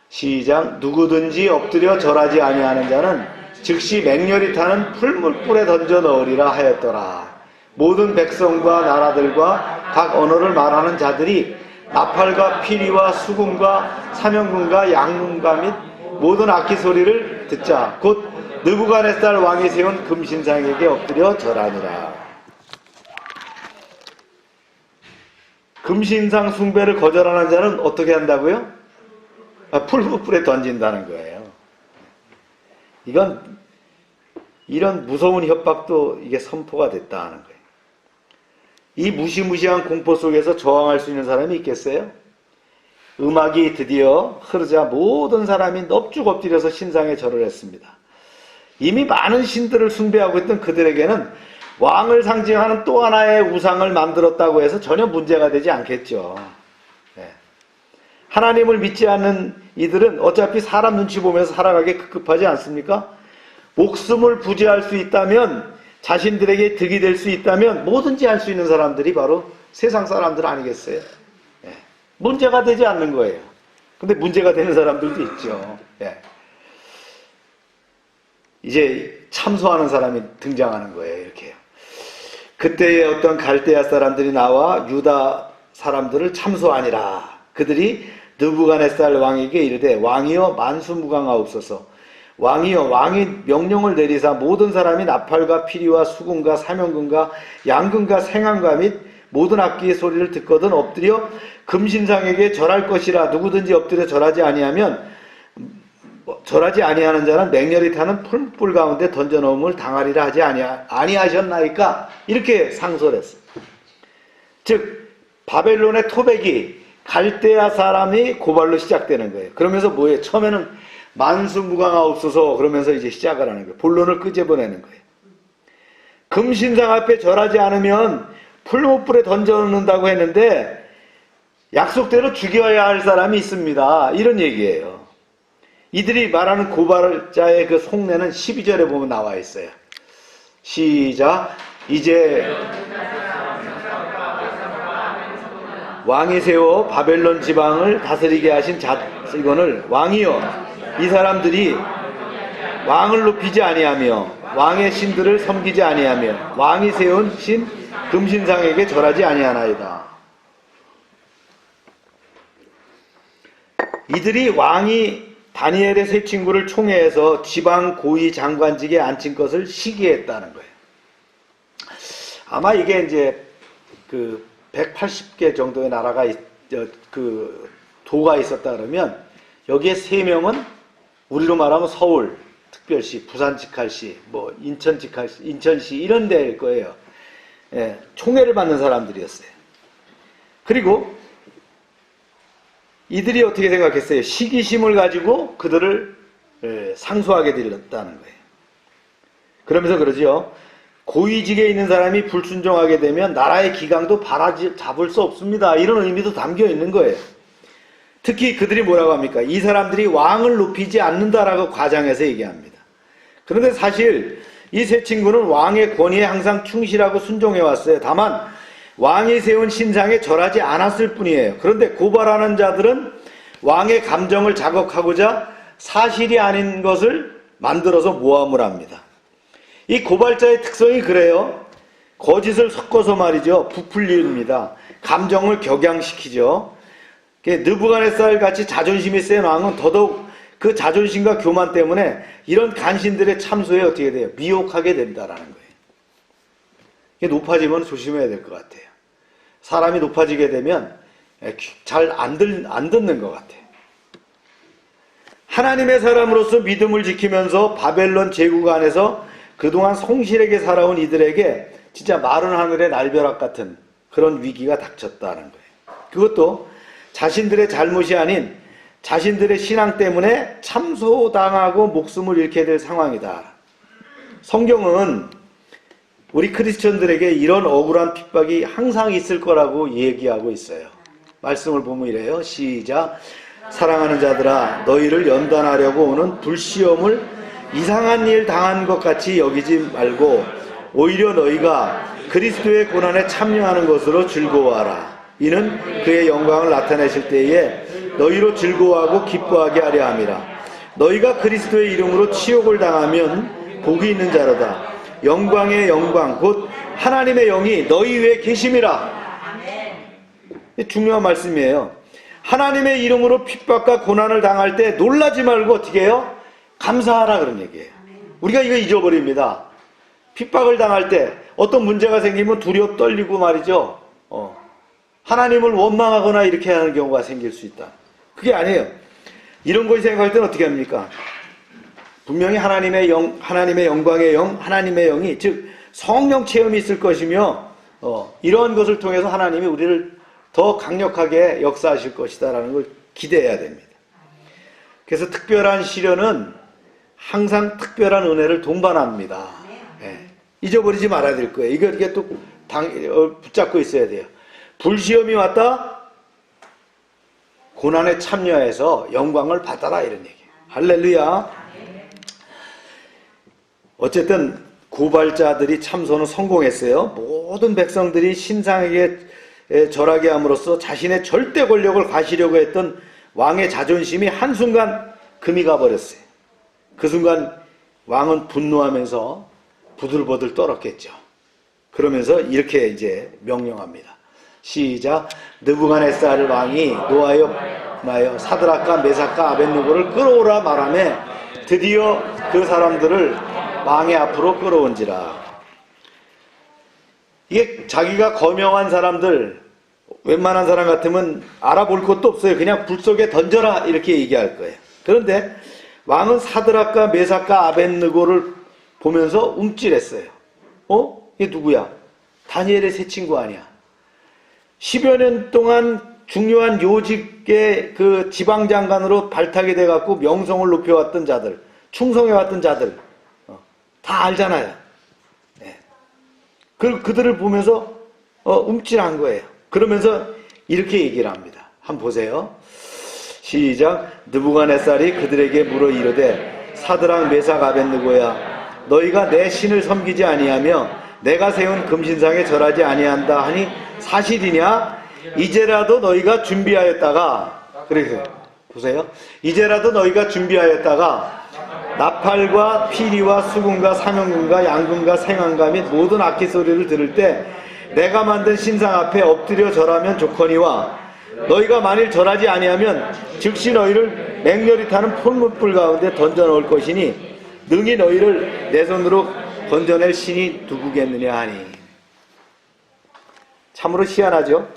시작. 누구든지 엎드려 절하지 아니하는 자는 즉시 맹렬히 타는 풀물불에 던져 넣으리라 하였더라. 모든 백성과 나라들과 각 언어를 말하는 자들이 나팔과 피리와 수금과 사면금과 양금과 및 모든 악기 소리를 듣자 곧 느부갓네살 왕이 세운 금신상에게 엎드려 절하니라. 금신상 숭배를 거절하는 자는 어떻게 한다고요? 풀무불에 던진다는 거예요. 이런 무서운 협박도 이게 선포가 됐다는 거예요. 이 무시무시한 공포 속에서 저항할 수 있는 사람이 있겠어요? 음악이 드디어 흐르자 모든 사람이 넙죽 엎드려서 신상에 절을 했습니다. 이미 많은 신들을 숭배하고 있던 그들에게는 왕을 상징하는 또 하나의 우상을 만들었다고 해서 전혀 문제가 되지 않겠죠. 네. 하나님을 믿지 않는 이들은 어차피 사람 눈치 보면서 살아가기 급급하지 않습니까? 목숨을 부지할 수 있다면, 자신들에게 득이 될 수 있다면 뭐든지 할 수 있는 사람들이 바로 세상 사람들 아니겠어요? 예. 문제가 되지 않는 거예요. 근데 문제가 되는 사람들도 있죠. 예. 이제 참소하는 사람이 등장하는 거예요. 이렇게요. 그때의 어떤 갈대아 사람들이 나와 유다 사람들을 참소하니라. 그들이 느부갓네살 왕에게 이르되 왕이여 만수무강하옵소서. 왕이여 왕이 명령을 내리사 모든 사람이 나팔과 피리와 수금과 사면금과 양금과 생황과 및 모든 악기의 소리를 듣거든 엎드려 금신상에게 절할 것이라. 누구든지 엎드려 절하지 아니하면 절하지 아니하는 자는 맹렬히 타는 풀불 가운데 던져놓음을 당하리라 하지 아니하셨나이까. 이렇게 상소했어요. 즉 바벨론의 토백이 갈대아 사람이 고발로 시작되는 거예요. 그러면서 뭐예요? 처음에는 만수무강하옵소서 그러면서 이제 시작을 하는 거예요. 본론을 끄집어내는 거예요. 금신상 앞에 절하지 않으면 풀무불에 던져놓는다고 했는데 약속대로 죽여야 할 사람이 있습니다. 이런 얘기예요. 이들이 말하는 고발자의 그 속내는 12절에 보면 나와 있어요. 시작. 이제 왕이 세워 바벨론 지방을 다스리게 하신 이거를 왕이여 이 사람들이 왕을 높이지 아니하며 왕의 신들을 섬기지 아니하며 왕이 세운 신 금신상에게 절하지 아니하나이다. 이들이 왕이 다니엘의 세 친구를 총회해서 지방 고위 장관직에 앉힌 것을 시기했다는 거예요. 아마 이게 이제 그 180개 정도의 나라가 그 도가 있었다 그러면 여기에 3명은 우리로 말하면 서울 특별시, 부산 직할시, 뭐 인천 직할시, 인천시 이런 데일 거예요. 예, 총회를 받는 사람들이었어요. 그리고 이들이 어떻게 생각했어요? 시기심을 가지고 그들을 상소하게 되었다는 거예요. 그러면서 그러죠. 고위직에 있는 사람이 불순종하게 되면 나라의 기강도 바라잡을 수 없습니다. 이런 의미도 담겨 있는 거예요. 특히 그들이 뭐라고 합니까? 이 사람들이 왕을 높이지 않는다라고 과장해서 얘기합니다. 그런데 사실 이 세 친구는 왕의 권위에 항상 충실하고 순종해 왔어요. 다만 왕이 세운 신상에 절하지 않았을 뿐이에요. 그런데 고발하는 자들은 왕의 감정을 자극하고자 사실이 아닌 것을 만들어서 모함을 합니다. 이 고발자의 특성이 그래요. 거짓을 섞어서 말이죠. 부풀립니다. 감정을 격양시키죠. 느부갓네살 같이 자존심이 센 왕은 더더욱 그 자존심과 교만 때문에 이런 간신들의 참소에 어떻게 돼요? 미혹하게 된다라는 거예요. 이게 높아지면 조심해야 될 것 같아요. 사람이 높아지게 되면 잘 안 듣는 것 같아요. 하나님의 사람으로서 믿음을 지키면서 바벨론 제국 안에서 그동안 성실하게 살아온 이들에게 진짜 마른 하늘의 날벼락 같은 그런 위기가 닥쳤다는 거예요. 그것도 자신들의 잘못이 아닌 자신들의 신앙 때문에 참소당하고 목숨을 잃게 될 상황이다. 성경은 우리 크리스천들에게 이런 억울한 핍박이 항상 있을 거라고 얘기하고 있어요. 말씀을 보면 이래요. 시작. 사랑하는 자들아 너희를 연단하려고 오는 불시험을 이상한 일 당한 것 같이 여기지 말고 오히려 너희가 그리스도의 고난에 참여하는 것으로 즐거워하라. 이는 그의 영광을 나타내실 때에 너희로 즐거워하고 기뻐하게 하려 함이라. 너희가 그리스도의 이름으로 치욕을 당하면 복이 있는 자로다. 영광의 영광 곧 하나님의 영이 너희 위에 계심이라. 중요한 말씀이에요. 하나님의 이름으로 핍박과 고난을 당할 때 놀라지 말고 어떻게 해요? 감사하라 그런 얘기예요. 우리가 이거 잊어버립니다. 핍박을 당할 때 어떤 문제가 생기면 두렵 떨리고 말이죠. 하나님을 원망하거나 이렇게 하는 경우가 생길 수 있다. 그게 아니에요. 이런 것이 생각할 때는 어떻게 합니까? 분명히 하나님의 영광의 영, 하나님의 영이 즉 성령 체험이 있을 것이며 이러한 것을 통해서 하나님이 우리를 더 강력하게 역사하실 것이다라는 걸 기대해야 됩니다. 그래서 특별한 시련은 항상 특별한 은혜를 동반합니다. 예. 잊어버리지 말아야 될 거예요. 이게 또 붙잡고 있어야 돼요. 불시험이 왔다. 고난에 참여해서 영광을 받아라 이런 얘기예요. 할렐루야. 어쨌든 고발자들이 참소는 성공했어요. 모든 백성들이 신상에게 절하게 함으로써 자신의 절대 권력을 가시려고 했던 왕의 자존심이 한순간 금이 가버렸어요. 그 순간 왕은 분노하면서 부들부들 떨었겠죠. 그러면서 이렇게 이제 명령합니다. 시작. 느부갓네살 왕이 노하여 사드락과 메삭과 아벳느고를 끌어오라 말하며 드디어 그 사람들을 왕의 앞으로 끌어온지라. 이게 자기가 거명한 사람들 웬만한 사람 같으면 알아볼 것도 없어요. 그냥 불 속에 던져라 이렇게 얘기할 거예요. 그런데 왕은 사드락과 메삭과 아벳느고를 보면서 움찔했어요. 이게 누구야? 다니엘의 세 친구 아니야? 10여 년 동안 중요한 요직의 그 지방장관으로 발탁이 돼갖고 명성을 높여왔던 자들, 충성해왔던 자들, 다 알잖아요. 네. 그들을 보면서 움찔한 거예요. 그러면서 이렇게 얘기를 합니다. 한번 보세요. 시작. 느부갓네살이 그들에게 물어 이르되 사드락 메삭 아벳느고야 너희가 내 신을 섬기지 아니하며 내가 세운 금신상에 절하지 아니한다 하니 사실이냐? 이제라도 너희가 준비하였다가, 그래 보세요. 이제라도 너희가 준비하였다가 나팔과 피리와 수금과 사명금과 양금과 생황과 및 모든 악기 소리를 들을 때 내가 만든 신상 앞에 엎드려 절하면 좋거니와 너희가 만일 절하지 아니하면 즉시 너희를 맹렬히 타는 풀무불 가운데 던져 넣을 것이니 능히 너희를 내 손으로 건져낼 신이 누구겠느냐 하니. 참으로 희한하죠.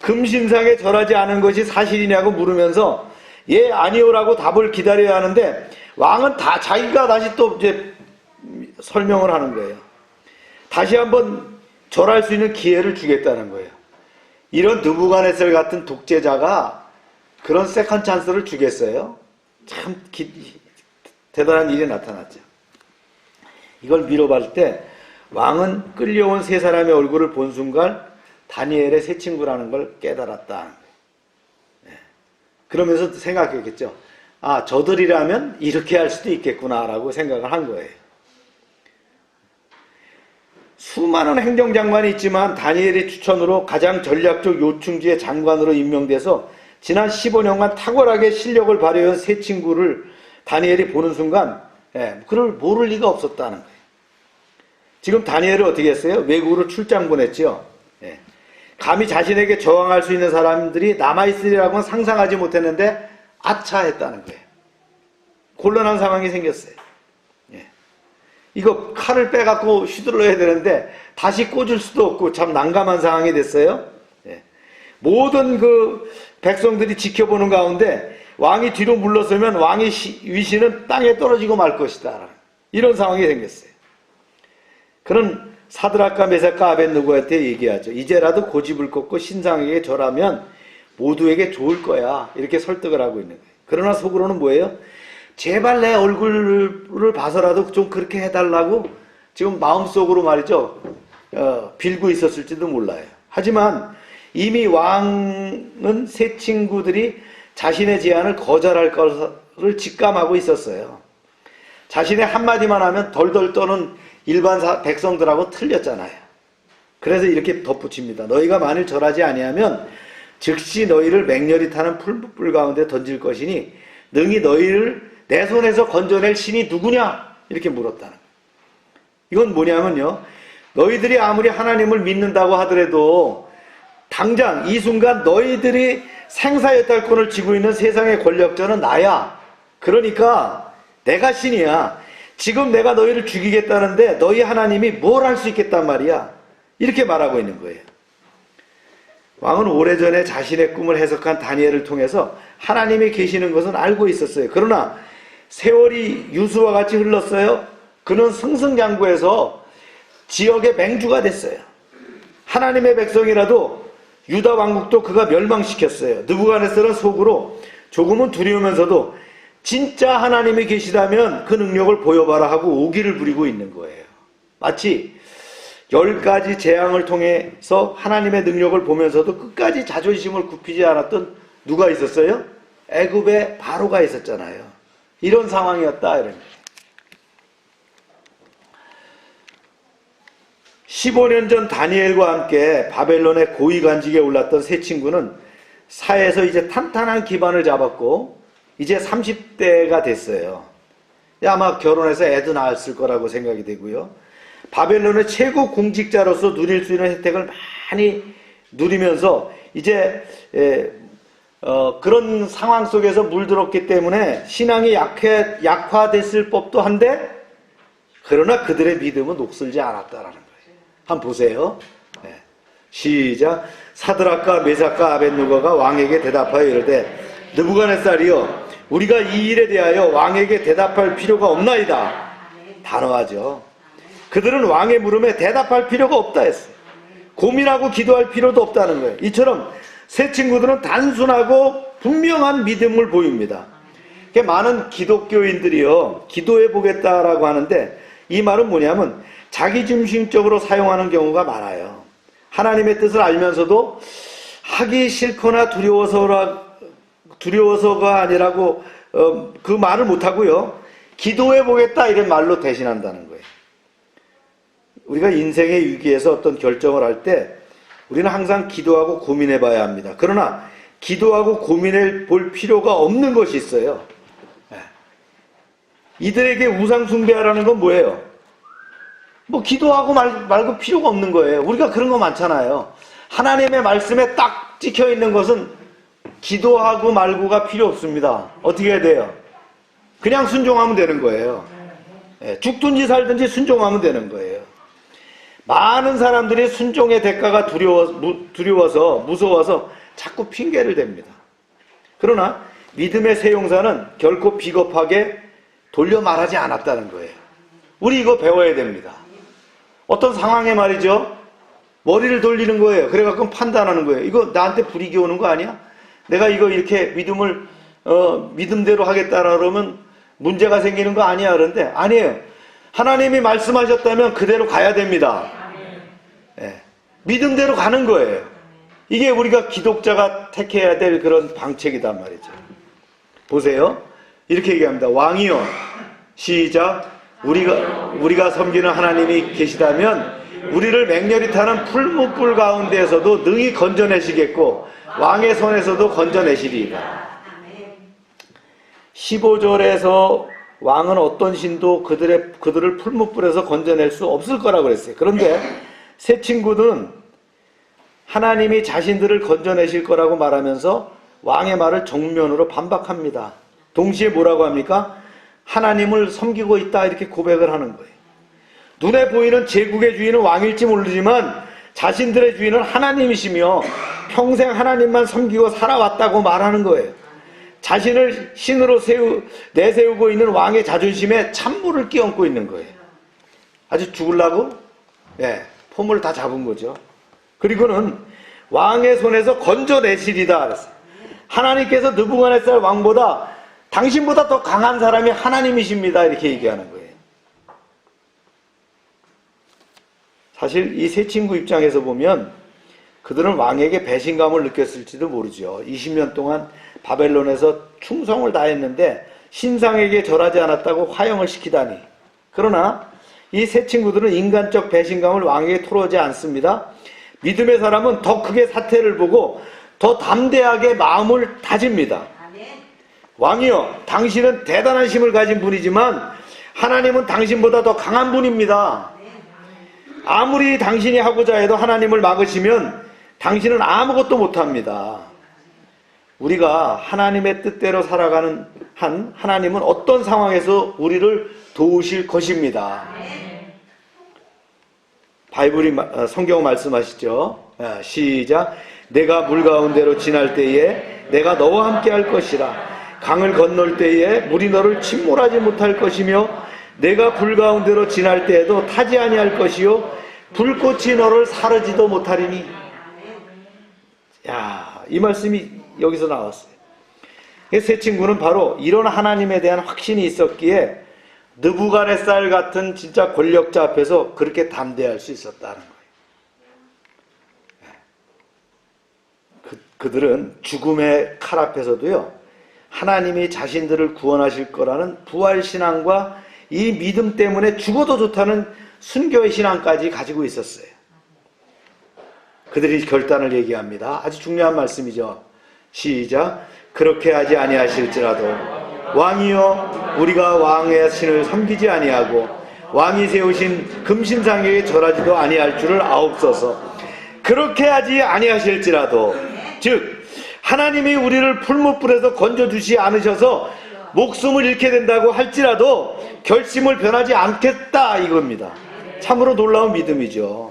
금신상에 절하지 않은 것이 사실이냐고 물으면서 예 아니오라고 답을 기다려야 하는데 왕은 다 자기가 다시 또 이제 설명을 하는 거예요. 다시 한번 절할 수 있는 기회를 주겠다는 거예요. 이런 느부갓네살 같은 독재자가 그런 세컨 찬스를 주겠어요? 참 대단한 일이 나타났죠. 이걸 미뤄볼 때 왕은 끌려온 세 사람의 얼굴을 본 순간 다니엘의 세 친구라는 걸 깨달았다. 그러면서 생각했겠죠. 아, 저들이라면 이렇게 할 수도 있겠구나라고 생각을 한 거예요. 수많은 행정장관이 있지만 다니엘의 추천으로 가장 전략적 요충지의 장관으로 임명돼서 지난 15년간 탁월하게 실력을 발휘한 세 친구를 다니엘이 보는 순간 그를 모를 리가 없었다는 거예요. 지금 다니엘을 어떻게 했어요? 외국으로 출장 보냈죠. 감히 자신에게 저항할 수 있는 사람들이 남아있으리라고는 상상하지 못했는데 아차 했다는 거예요. 곤란한 상황이 생겼어요. 이거 칼을 빼갖고 휘둘러야 되는데 다시 꽂을 수도 없고 참 난감한 상황이 됐어요. 모든 그 백성들이 지켜보는 가운데 왕이 뒤로 물러서면 왕의 위신은 땅에 떨어지고 말 것이다. 이런 상황이 생겼어요. 그는 사드락과 메삭과 아벳느고한테 얘기하죠. 이제라도 고집을 꺾고 신상에게 절하면 모두에게 좋을 거야. 이렇게 설득을 하고 있는 거예요. 그러나 속으로는 뭐예요? 제발 내 얼굴을 봐서라도 좀 그렇게 해달라고 지금 마음속으로 말이죠. 빌고 있었을지도 몰라요. 하지만 이미 왕은 세 친구들이 자신의 제안을 거절할 것을 직감하고 있었어요. 자신의 한마디만 하면 덜덜 떠는 일반 백성들하고 틀렸잖아요. 그래서 이렇게 덧붙입니다. 너희가 만일 절하지 아니하면 즉시 너희를 맹렬히 타는 풀불 가운데 던질 것이니 능히 너희를 내 손에서 건져낼 신이 누구냐? 이렇게 물었다는 거예요. 이건 뭐냐면요. 너희들이 아무리 하나님을 믿는다고 하더라도 당장 이 순간 너희들이 생사여탈권을 쥐고 있는 세상의 권력자는 나야. 그러니까 내가 신이야. 지금 내가 너희를 죽이겠다는데 너희 하나님이 뭘 할 수 있겠단 말이야. 이렇게 말하고 있는 거예요. 왕은 오래전에 자신의 꿈을 해석한 다니엘을 통해서 하나님이 계시는 것은 알고 있었어요. 그러나 세월이 유수와 같이 흘렀어요. 그는 승승장구해서 지역의 맹주가 됐어요. 하나님의 백성이라도 유다 왕국도 그가 멸망시켰어요. 느부갓네살은 속으로 조금은 두려우면서도 진짜 하나님이 계시다면 그 능력을 보여봐라 하고 오기를 부리고 있는 거예요. 마치 10가지 재앙을 통해서 하나님의 능력을 보면서도 끝까지 자존심을 굽히지 않았던 누가 있었어요? 애굽의 바로가 있었잖아요. 이런 상황이었다. 이런 15년 전 다니엘과 함께 바벨론의 고위관직에 올랐던 세 친구는 사회에서 이제 탄탄한 기반을 잡았고 이제 30대가 됐어요. 아마 결혼해서 애도 낳았을 거라고 생각이 되고요. 바벨론의 최고 공직자로서 누릴 수 있는 혜택을 많이 누리면서 이제 그런 상황 속에서 물들었기 때문에 신앙이 약화됐을 법도 한데 그러나 그들의 믿음은 녹슬지 않았다라는 거예요. 한번 보세요. 시작. 사드락과 메삭과 아벳느고가 왕에게 대답하여 이르되 느부갓네살이여 우리가 이 일에 대하여 왕에게 대답할 필요가 없나이다. 단호하죠. 그들은 왕의 물음에 대답할 필요가 없다 했어요. 고민하고 기도할 필요도 없다는 거예요. 이처럼 세 친구들은 단순하고 분명한 믿음을 보입니다. 많은 기독교인들이요 기도해 보겠다라고 하는데 이 말은 뭐냐면 자기중심적으로 사용하는 경우가 많아요. 하나님의 뜻을 알면서도 하기 싫거나 두려워서가 아니라고 그 말을 못하고요 기도해 보겠다 이런 말로 대신한다는 거예요. 우리가 인생의 위기에서 어떤 결정을 할 때 우리는 항상 기도하고 고민해 봐야 합니다. 그러나 기도하고 고민해 볼 필요가 없는 것이 있어요. 이들에게 우상 숭배하라는 건 뭐예요? 뭐 기도하고 말고 필요가 없는 거예요. 우리가 그런 거 많잖아요. 하나님의 말씀에 딱 찍혀 있는 것은 기도하고 말고가 필요 없습니다. 어떻게 해야 돼요? 그냥 순종하면 되는 거예요. 죽든지 살든지 순종하면 되는 거예요. 많은 사람들이 순종의 대가가 두려워서 무서워서 자꾸 핑계를 댑니다. 그러나 믿음의 새 용사는 결코 비겁하게 돌려 말하지 않았다는 거예요. 우리 이거 배워야 됩니다. 어떤 상황에 말이죠, 머리를 돌리는 거예요. 그래갖고 판단하는 거예요. 이거 나한테 불이익이 오는 거 아니야? 내가 이거 이렇게 믿음대로 하겠다라 그러면 문제가 생기는 거 아니야? 그런데 아니에요. 하나님이 말씀하셨다면 그대로 가야 됩니다. 믿음대로 가는 거예요. 이게 우리가 기독자가 택해야 될 그런 방책이단 말이죠. 보세요. 이렇게 얘기합니다. 왕이여, 시작. 우리가 섬기는 하나님이 계시다면 우리를 맹렬히 타는 풀무불 가운데에서도 능히 건져내시겠고 왕의 손에서도 건져내시리이다. 15절에서 왕은 어떤 신도 그들을 풀무불에서 건져낼 수 없을 거라고 그랬어요. 그런데 새 친구들은 하나님이 자신들을 건져내실 거라고 말하면서 왕의 말을 정면으로 반박합니다. 동시에 뭐라고 합니까? 하나님을 섬기고 있다, 이렇게 고백을 하는 거예요. 눈에 보이는 제국의 주인은 왕일지 모르지만 자신들의 주인은 하나님이시며 평생 하나님만 섬기고 살아왔다고 말하는 거예요. 자신을 신으로 내세우고 있는 왕의 자존심에 찬물을 끼얹고 있는 거예요. 아주 죽으려고? 폼을 다 잡은 거죠. 그리고는 왕의 손에서 건져내시리다 그랬어요. 하나님께서 느부갓네살 왕보다 당신보다 더 강한 사람이 하나님이십니다, 이렇게 얘기하는 거예요. 사실 이 세 친구 입장에서 보면 그들은 왕에게 배신감을 느꼈을지도 모르죠. 20년 동안 바벨론에서 충성을 다했는데 신상에게 절하지 않았다고 화형을 시키다니. 그러나 이 세 친구들은 인간적 배신감을 왕에게 토로하지 않습니다. 믿음의 사람은 더 크게 사태를 보고 더 담대하게 마음을 다집니다. 왕이여, 당신은 대단한 힘을 가진 분이지만 하나님은 당신보다 더 강한 분입니다. 아무리 당신이 하고자 해도 하나님을 막으시면 당신은 아무것도 못합니다. 우리가 하나님의 뜻대로 살아가는 한 하나님은 어떤 상황에서 우리를 도우실 것입니다. 성경 말씀하시죠. 시작. 내가 물 가운데로 지날 때에 내가 너와 함께 할 것이라. 강을 건널 때에 물이 너를 침몰하지 못할 것이며 내가 불 가운데로 지날 때에도 타지 아니할 것이요 불꽃이 너를 사르지도 못하리니. 이 말씀이 여기서 나왔어요. 세 친구는 바로 이런 하나님에 대한 확신이 있었기에 느부갓네살 같은 진짜 권력자 앞에서 그렇게 담대할 수 있었다는 거예요. 그들은 죽음의 칼 앞에서도요, 하나님이 자신들을 구원하실 거라는 부활신앙과 이 믿음 때문에 죽어도 좋다는 순교의 신앙까지 가지고 있었어요. 그들이 결단을 얘기합니다. 아주 중요한 말씀이죠. 시작. 그렇게 하지 아니하실지라도 왕이여, 우리가 왕의 신을 섬기지 아니하고 왕이 세우신 금신상에게 절하지도 아니할 줄을 아옵소서. 그렇게 하지 아니하실지라도, 즉 하나님이 우리를 풀무불에서 건져주지 않으셔서 목숨을 잃게 된다고 할지라도 결심을 변하지 않겠다, 이겁니다. 참으로 놀라운 믿음이죠.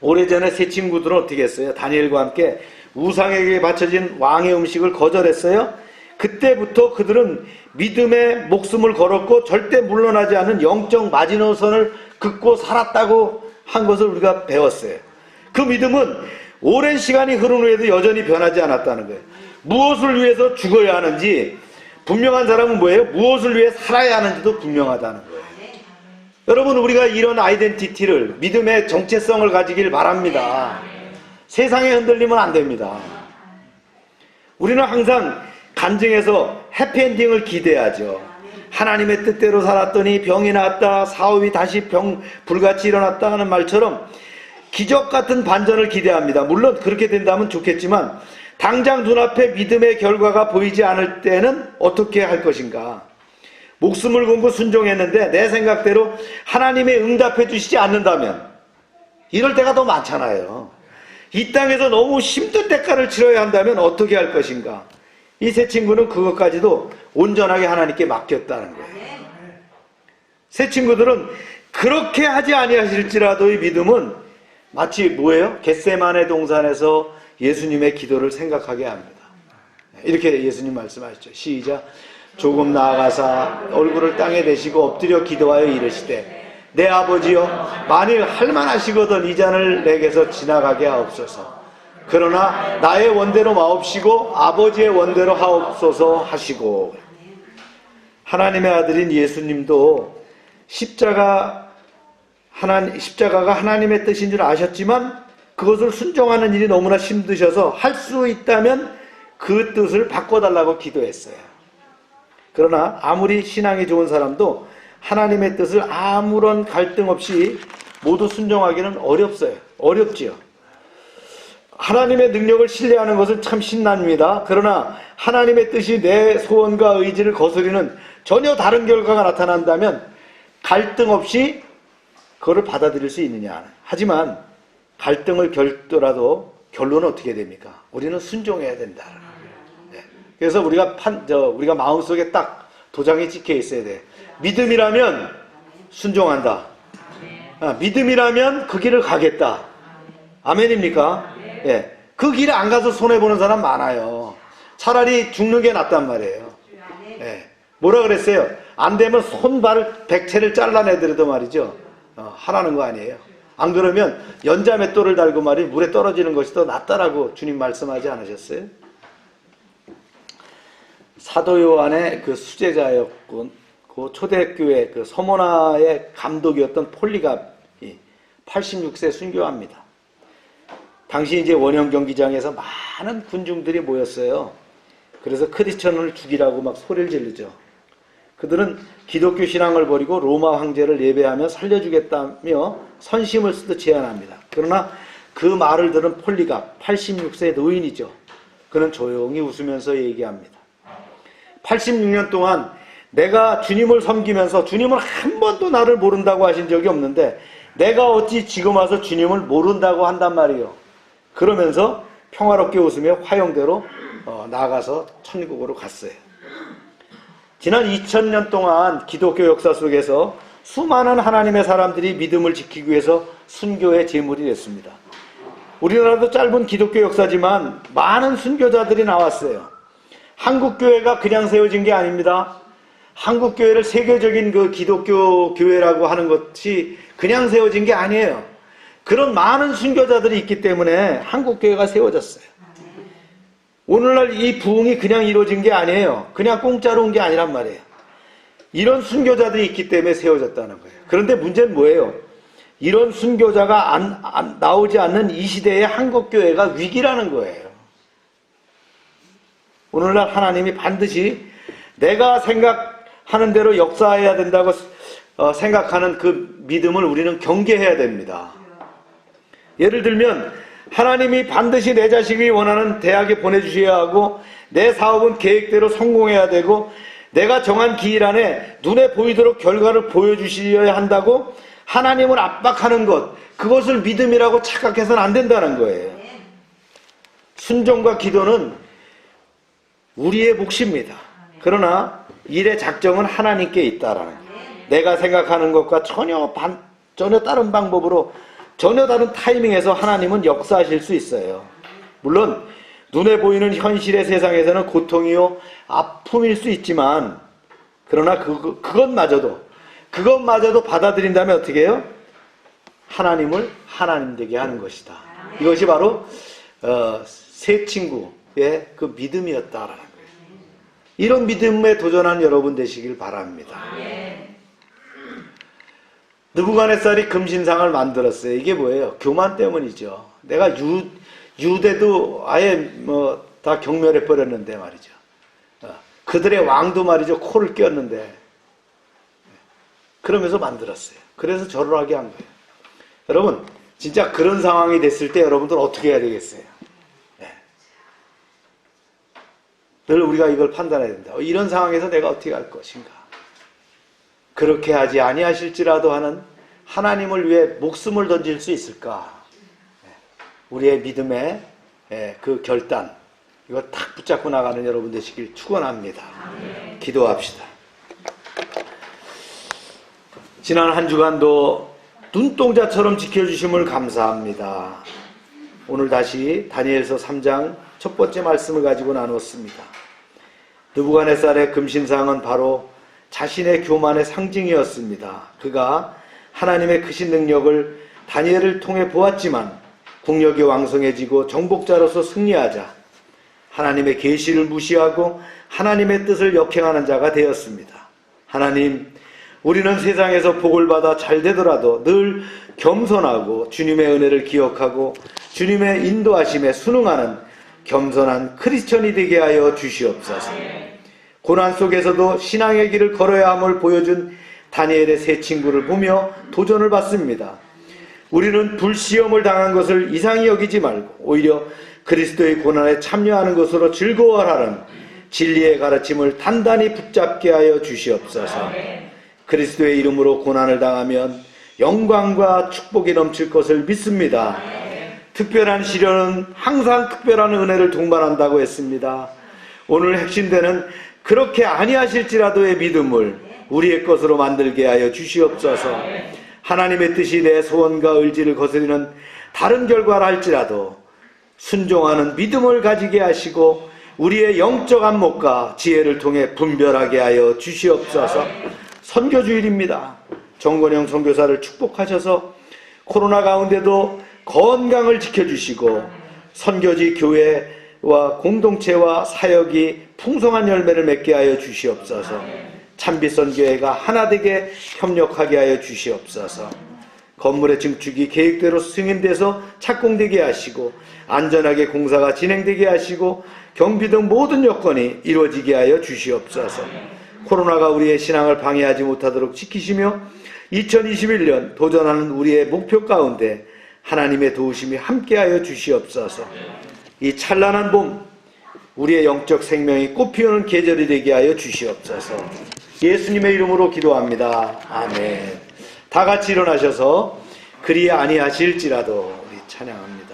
오래전에 세 친구들은 어떻게 했어요? 다니엘과 함께 우상에게 바쳐진 왕의 음식을 거절했어요. 그때부터 그들은 믿음의 목숨을 걸었고 절대 물러나지 않는 영적 마지노선을 긋고 살았다고 한 것을 우리가 배웠어요. 그 믿음은 오랜 시간이 흐른 후에도 여전히 변하지 않았다는 거예요. 무엇을 위해서 죽어야 하는지 분명한 사람은 뭐예요? 무엇을 위해 살아야 하는지도 분명하다는 거예요. 여러분, 우리가 이런 아이덴티티를, 믿음의 정체성을 가지길 바랍니다. 세상에 흔들리면 안 됩니다. 우리는 항상 간증에서 해피엔딩을 기대하죠. 하나님의 뜻대로 살았더니 병이 나았다, 사업이 다시 불같이 일어났다 하는 말처럼 기적 같은 반전을 기대합니다. 물론 그렇게 된다면 좋겠지만 당장 눈앞에 믿음의 결과가 보이지 않을 때는 어떻게 할 것인가? 목숨을 걸고 순종했는데 내 생각대로 하나님이 응답해 주시지 않는다면 이럴 때가 더 많잖아요. 이 땅에서 너무 힘든 대가를 치러야 한다면 어떻게 할 것인가? 이 세 친구는 그것까지도 온전하게 하나님께 맡겼다는 거예요. 세 친구들은 그렇게 하지 아니하실지라도의 믿음은 마치 뭐예요? 겟세마네 동산에서 예수님의 기도를 생각하게 합니다. 이렇게 예수님 말씀하셨죠. 시작. 조금 나아가사 얼굴을 땅에 대시고 엎드려 기도하여 이르시되 내 아버지여 만일 할만하시거든 이 잔을 내게서 지나가게 하옵소서. 그러나 나의 원대로 마옵시고 아버지의 원대로 하옵소서 하시고. 하나님의 아들인 예수님도 십자가가 하나님의 뜻인 줄 아셨지만 그것을 순종하는 일이 너무나 힘드셔서 할 수 있다면 그 뜻을 바꿔달라고 기도했어요. 그러나 아무리 신앙이 좋은 사람도 하나님의 뜻을 아무런 갈등 없이 모두 순종하기는 어렵지요. 하나님의 능력을 신뢰하는 것은 참 신납니다. 그러나 하나님의 뜻이 내 소원과 의지를 거스리는 전혀 다른 결과가 나타난다면 갈등 없이 그거를 받아들일 수 있느냐. 하지만 갈등을 겪더라도 결론은 어떻게 됩니까? 우리는 순종해야 된다. 그래서 우리가 마음속에 딱 도장이 찍혀 있어야 돼. 믿음이라면 순종한다. 믿음이라면 그 길을 가겠다. 아멘입니까? 예. 그 길에 안 가서 손해보는 사람 많아요. 차라리 죽는 게 낫단 말이에요. 예. 뭐라 그랬어요? 안 되면 손발 100채를 잘라내더라도 말이죠. 하라는 거 아니에요. 안 그러면 연자맷돌을 달고 말이 물에 떨어지는 것이 더 낫다라고 주님 말씀하지 않으셨어요? 사도 요한의 그 수제자였고 그 초대교회 그 서머나의 감독이었던 폴리갑이 86세 순교합니다. 당시 이제 원형 경기장에서 많은 군중들이 모였어요. 그래서 크리스천을 죽이라고 막 소리를 지르죠. 그들은 기독교 신앙을 버리고 로마 황제를 예배하며 살려주겠다며 선심을 쓰듯 제안합니다. 그러나 그 말을 들은 폴리갑 86세 노인이죠. 그는 조용히 웃으면서 얘기합니다. 86년 동안 내가 주님을 섬기면서 주님을 한 번도 나를 모른다고 하신 적이 없는데 내가 어찌 지금 와서 주님을 모른다고 한단 말이에요. 그러면서 평화롭게 웃으며 화형대로 나아가서 천국으로 갔어요. 지난 2000년 동안 기독교 역사 속에서 수많은 하나님의 사람들이 믿음을 지키기 위해서 순교의 제물이 됐습니다. 우리나라도 짧은 기독교 역사지만 많은 순교자들이 나왔어요. 한국교회가 그냥 세워진 게 아닙니다. 한국교회를 세계적인 그 기독교 교회라고 하는 것이 그냥 세워진 게 아니에요. 그런 많은 순교자들이 있기 때문에 한국교회가 세워졌어요. 오늘날 이 부흥이 그냥 이루어진 게 아니에요. 그냥 공짜로 온 게 아니란 말이에요. 이런 순교자들이 있기 때문에 세워졌다는 거예요. 그런데 문제는 뭐예요? 이런 순교자가 나오지 않는 이 시대의 한국교회가 위기라는 거예요. 오늘날 하나님이 반드시 내가 생각하는 대로 역사해야 된다고 생각하는 그 믿음을 우리는 경계해야 됩니다. 예를 들면 하나님이 반드시 내 자식이 원하는 대학에 보내주셔야 하고 내 사업은 계획대로 성공해야 되고 내가 정한 기일 안에 눈에 보이도록 결과를 보여주셔야 한다고 하나님을 압박하는 것, 그것을 믿음이라고 착각해서는 안 된다는 거예요. 순종과 기도는 우리의 몫입니다. 그러나 일의 작정은 하나님께 있다라는 거예요. 내가 생각하는 것과 전혀 다른 방법으로 전혀 다른 타이밍에서 하나님은 역사하실 수 있어요. 물론 눈에 보이는 현실의 세상에서는 고통이요 아픔일 수 있지만 그러나 그것마저도 받아들인다면 어떻게 해요? 하나님을 하나님 되게 하는 것이다. 이것이 바로 세 친구의 그 믿음이었다라는 거예요. 이런 믿음에 도전한 여러분 되시길 바랍니다. 느부갓네살이 금신상을 만들었어요. 이게 뭐예요? 교만 때문이죠. 내가 유대도 아예 다 경멸해 버렸는데 말이죠. 그들의 왕도 말이죠. 코를 꼈는데 그러면서 만들었어요. 그래서 절을 하게 한 거예요. 여러분, 진짜 그런 상황이 됐을 때 여러분들 어떻게 해야 되겠어요? 네. 늘 우리가 이걸 판단해야 된다. 이런 상황에서 내가 어떻게 할 것인가? 그렇게 하지 아니하실지라도 하는 하나님을 위해 목숨을 던질 수 있을까? 네. 우리의 믿음의 그 결단, 이거 탁 붙잡고 나가는 여러분 되시길 축원합니다. 기도합시다. 지난 한 주간도 눈동자처럼 지켜주심을 감사합니다. 오늘 다시 다니엘서 3장 첫 번째 말씀을 가지고 나눴습니다. 느부갓네살의 금신상은 바로 자신의 교만의 상징이었습니다. 그가 하나님의 크신 능력을 다니엘을 통해 보았지만 국력이 왕성해지고 정복자로서 승리하자 하나님의 계시를 무시하고 하나님의 뜻을 역행하는 자가 되었습니다. 하나님, 우리는 세상에서 복을 받아 잘 되더라도 늘 겸손하고 주님의 은혜를 기억하고 주님의 인도하심에 순응하는 겸손한 크리스천이 되게 하여 주시옵소서. 고난 속에서도 신앙의 길을 걸어야 함을 보여준 다니엘의 세 친구를 보며 도전을 받습니다. 우리는 불시험을 당한 것을 이상히 여기지 말고 오히려 그리스도의 고난에 참여하는 것으로 즐거워하라는 진리의 가르침을 단단히 붙잡게 하여 주시옵소서. 그리스도의 이름으로 고난을 당하면 영광과 축복이 넘칠 것을 믿습니다. 특별한 시련은 항상 특별한 은혜를 동반한다고 했습니다. 오늘 핵심되는 그렇게 아니하실지라도의 믿음을 우리의 것으로 만들게 하여 주시옵소서. 하나님의 뜻이 내 소원과 의지를 거스리는 다른 결과를 할지라도 순종하는 믿음을 가지게 하시고 우리의 영적 안목과 지혜를 통해 분별하게 하여 주시옵소서. 선교주일입니다. 정건영 선교사를 축복하셔서 코로나 가운데도 건강을 지켜주시고 선교지 교회와 공동체와 사역이 풍성한 열매를 맺게 하여 주시옵소서. 참빛선교회가 하나 되게 협력하게 하여 주시옵소서. 건물의 증축이 계획대로 승인돼서 착공되게 하시고 안전하게 공사가 진행되게 하시고 경비 등 모든 여건이 이루어지게 하여 주시옵소서. 코로나가 우리의 신앙을 방해하지 못하도록 지키시며 2021년 도전하는 우리의 목표 가운데 하나님의 도우심이 함께하여 주시옵소서. 이 찬란한 봄 우리의 영적 생명이 꽃피우는 계절이 되게 하여 주시옵소서. 예수님의 이름으로 기도합니다. 아멘. 다 같이 일어나셔서 그리 아니하실지라도 우리 찬양합니다.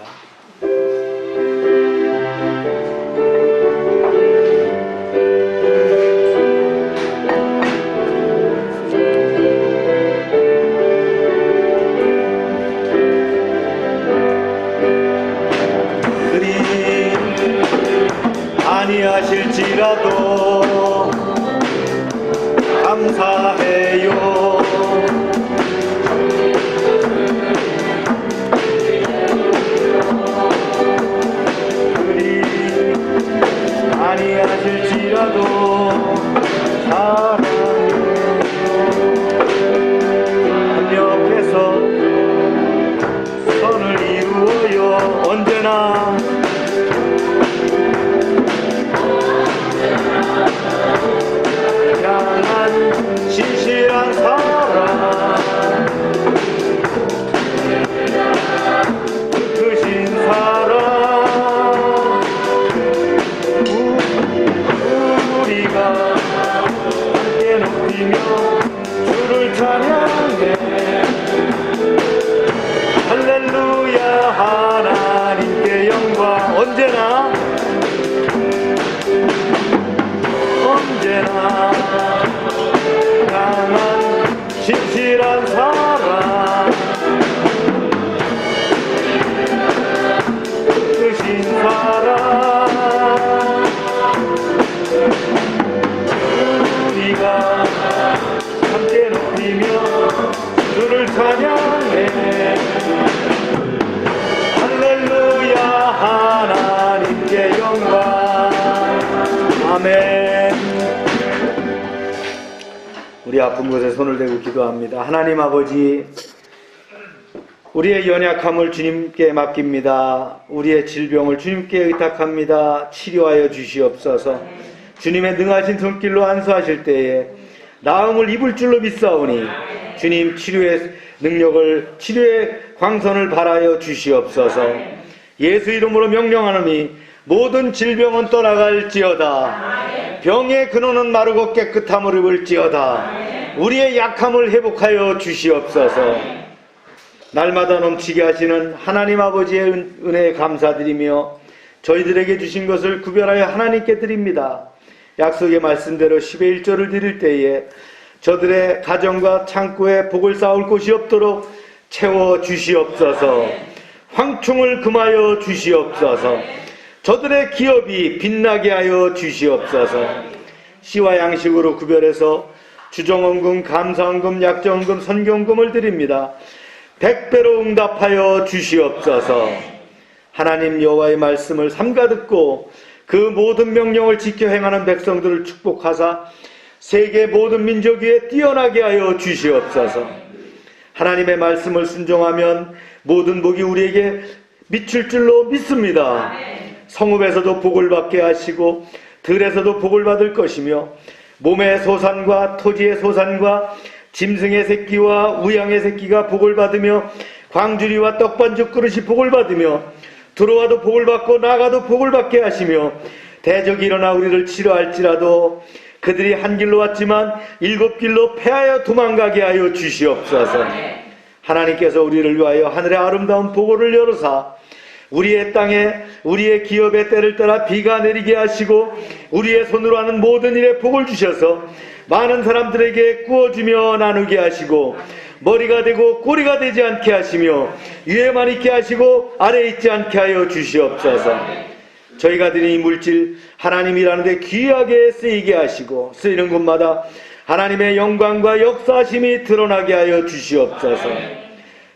아니하실지라도 감사해요. 그리 아니하실지라도 사랑해요. 협력해서 선을 이루어요. 언제나 향한 신실한 사랑 크신 사랑 우리가 함께 높이며 주를 찬양해 할렐루야. 하나님께 영광. 언제나 강한 진실한 사랑 크신 사랑 우리가 함께 높이며 주를 찬양해 할렐루야. 하나님께 영광. 아멘. 우리 아픈 곳에 손을 대고 기도합니다. 하나님 아버지, 우리의 연약함을 주님께 맡깁니다. 우리의 질병을 주님께 의탁합니다. 치료하여 주시옵소서. 주님의 능하신 손길로 안수하실 때에 나음을 입을 줄로 믿사오니 주님 치료의 능력을, 치료의 광선을 발하여 주시옵소서. 예수 이름으로 명령하노니 모든 질병은 떠나갈지어다. 병의 근원은 마르고 깨끗함을 입을지어다. 우리의 약함을 회복하여 주시옵소서. 날마다 넘치게 하시는 하나님 아버지의 은혜에 감사드리며 저희들에게 주신 것을 구별하여 하나님께 드립니다. 약속의 말씀대로 10의 1조를 드릴 때에 저들의 가정과 창고에 복을 쌓을 곳이 없도록 채워 주시옵소서. 황충을 금하여 주시옵소서. 저들의 기업이 빛나게 하여 주시옵소서. 씨와 양식으로 구별해서 주정원금, 감사원금, 약정원금, 선경금을 드립니다. 100배로 응답하여 주시옵소서. 하나님 여호와의 말씀을 삼가 듣고 그 모든 명령을 지켜 행하는 백성들을 축복하사 세계 모든 민족 위에 뛰어나게 하여 주시옵소서. 하나님의 말씀을 순종하면 모든 복이 우리에게 미칠 줄로 믿습니다. 성읍에서도 복을 받게 하시고 들에서도 복을 받을 것이며 몸의 소산과 토지의 소산과 짐승의 새끼와 우양의 새끼가 복을 받으며 광주리와 떡반죽 그릇이 복을 받으며 들어와도 복을 받고 나가도 복을 받게 하시며 대적이 일어나 우리를 치료할지라도 그들이 한 길로 왔지만 7길로 패하여 도망가게 하여 주시옵소서. 하나님께서 우리를 위하여 하늘의 아름다운 보고를 열어사 우리의 땅에 우리의 기업의 때를 따라 비가 내리게 하시고 우리의 손으로 하는 모든 일에 복을 주셔서 많은 사람들에게 구워주며 나누게 하시고 머리가 되고 꼬리가 되지 않게 하시며 위에만 있게 하시고 아래에 있지 않게 하여 주시옵소서. 저희가 드린 이 물질 하나님이라는 데 귀하게 쓰이게 하시고 쓰이는 곳마다 하나님의 영광과 역사하심이 드러나게 하여 주시옵소서.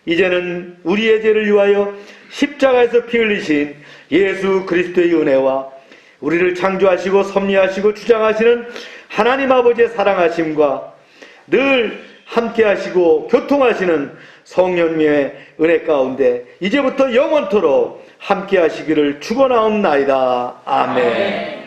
이제는 우리의 죄를 위하여 십자가에서 피 흘리신 예수 그리스도의 은혜와 우리를 창조하시고 섭리하시고 주장하시는 하나님 아버지의 사랑하심과 늘 함께 하시고 교통하시는 성령님의 은혜 가운데 이제부터 영원토록 함께 하시기를 축원하옵나이다. 아멘.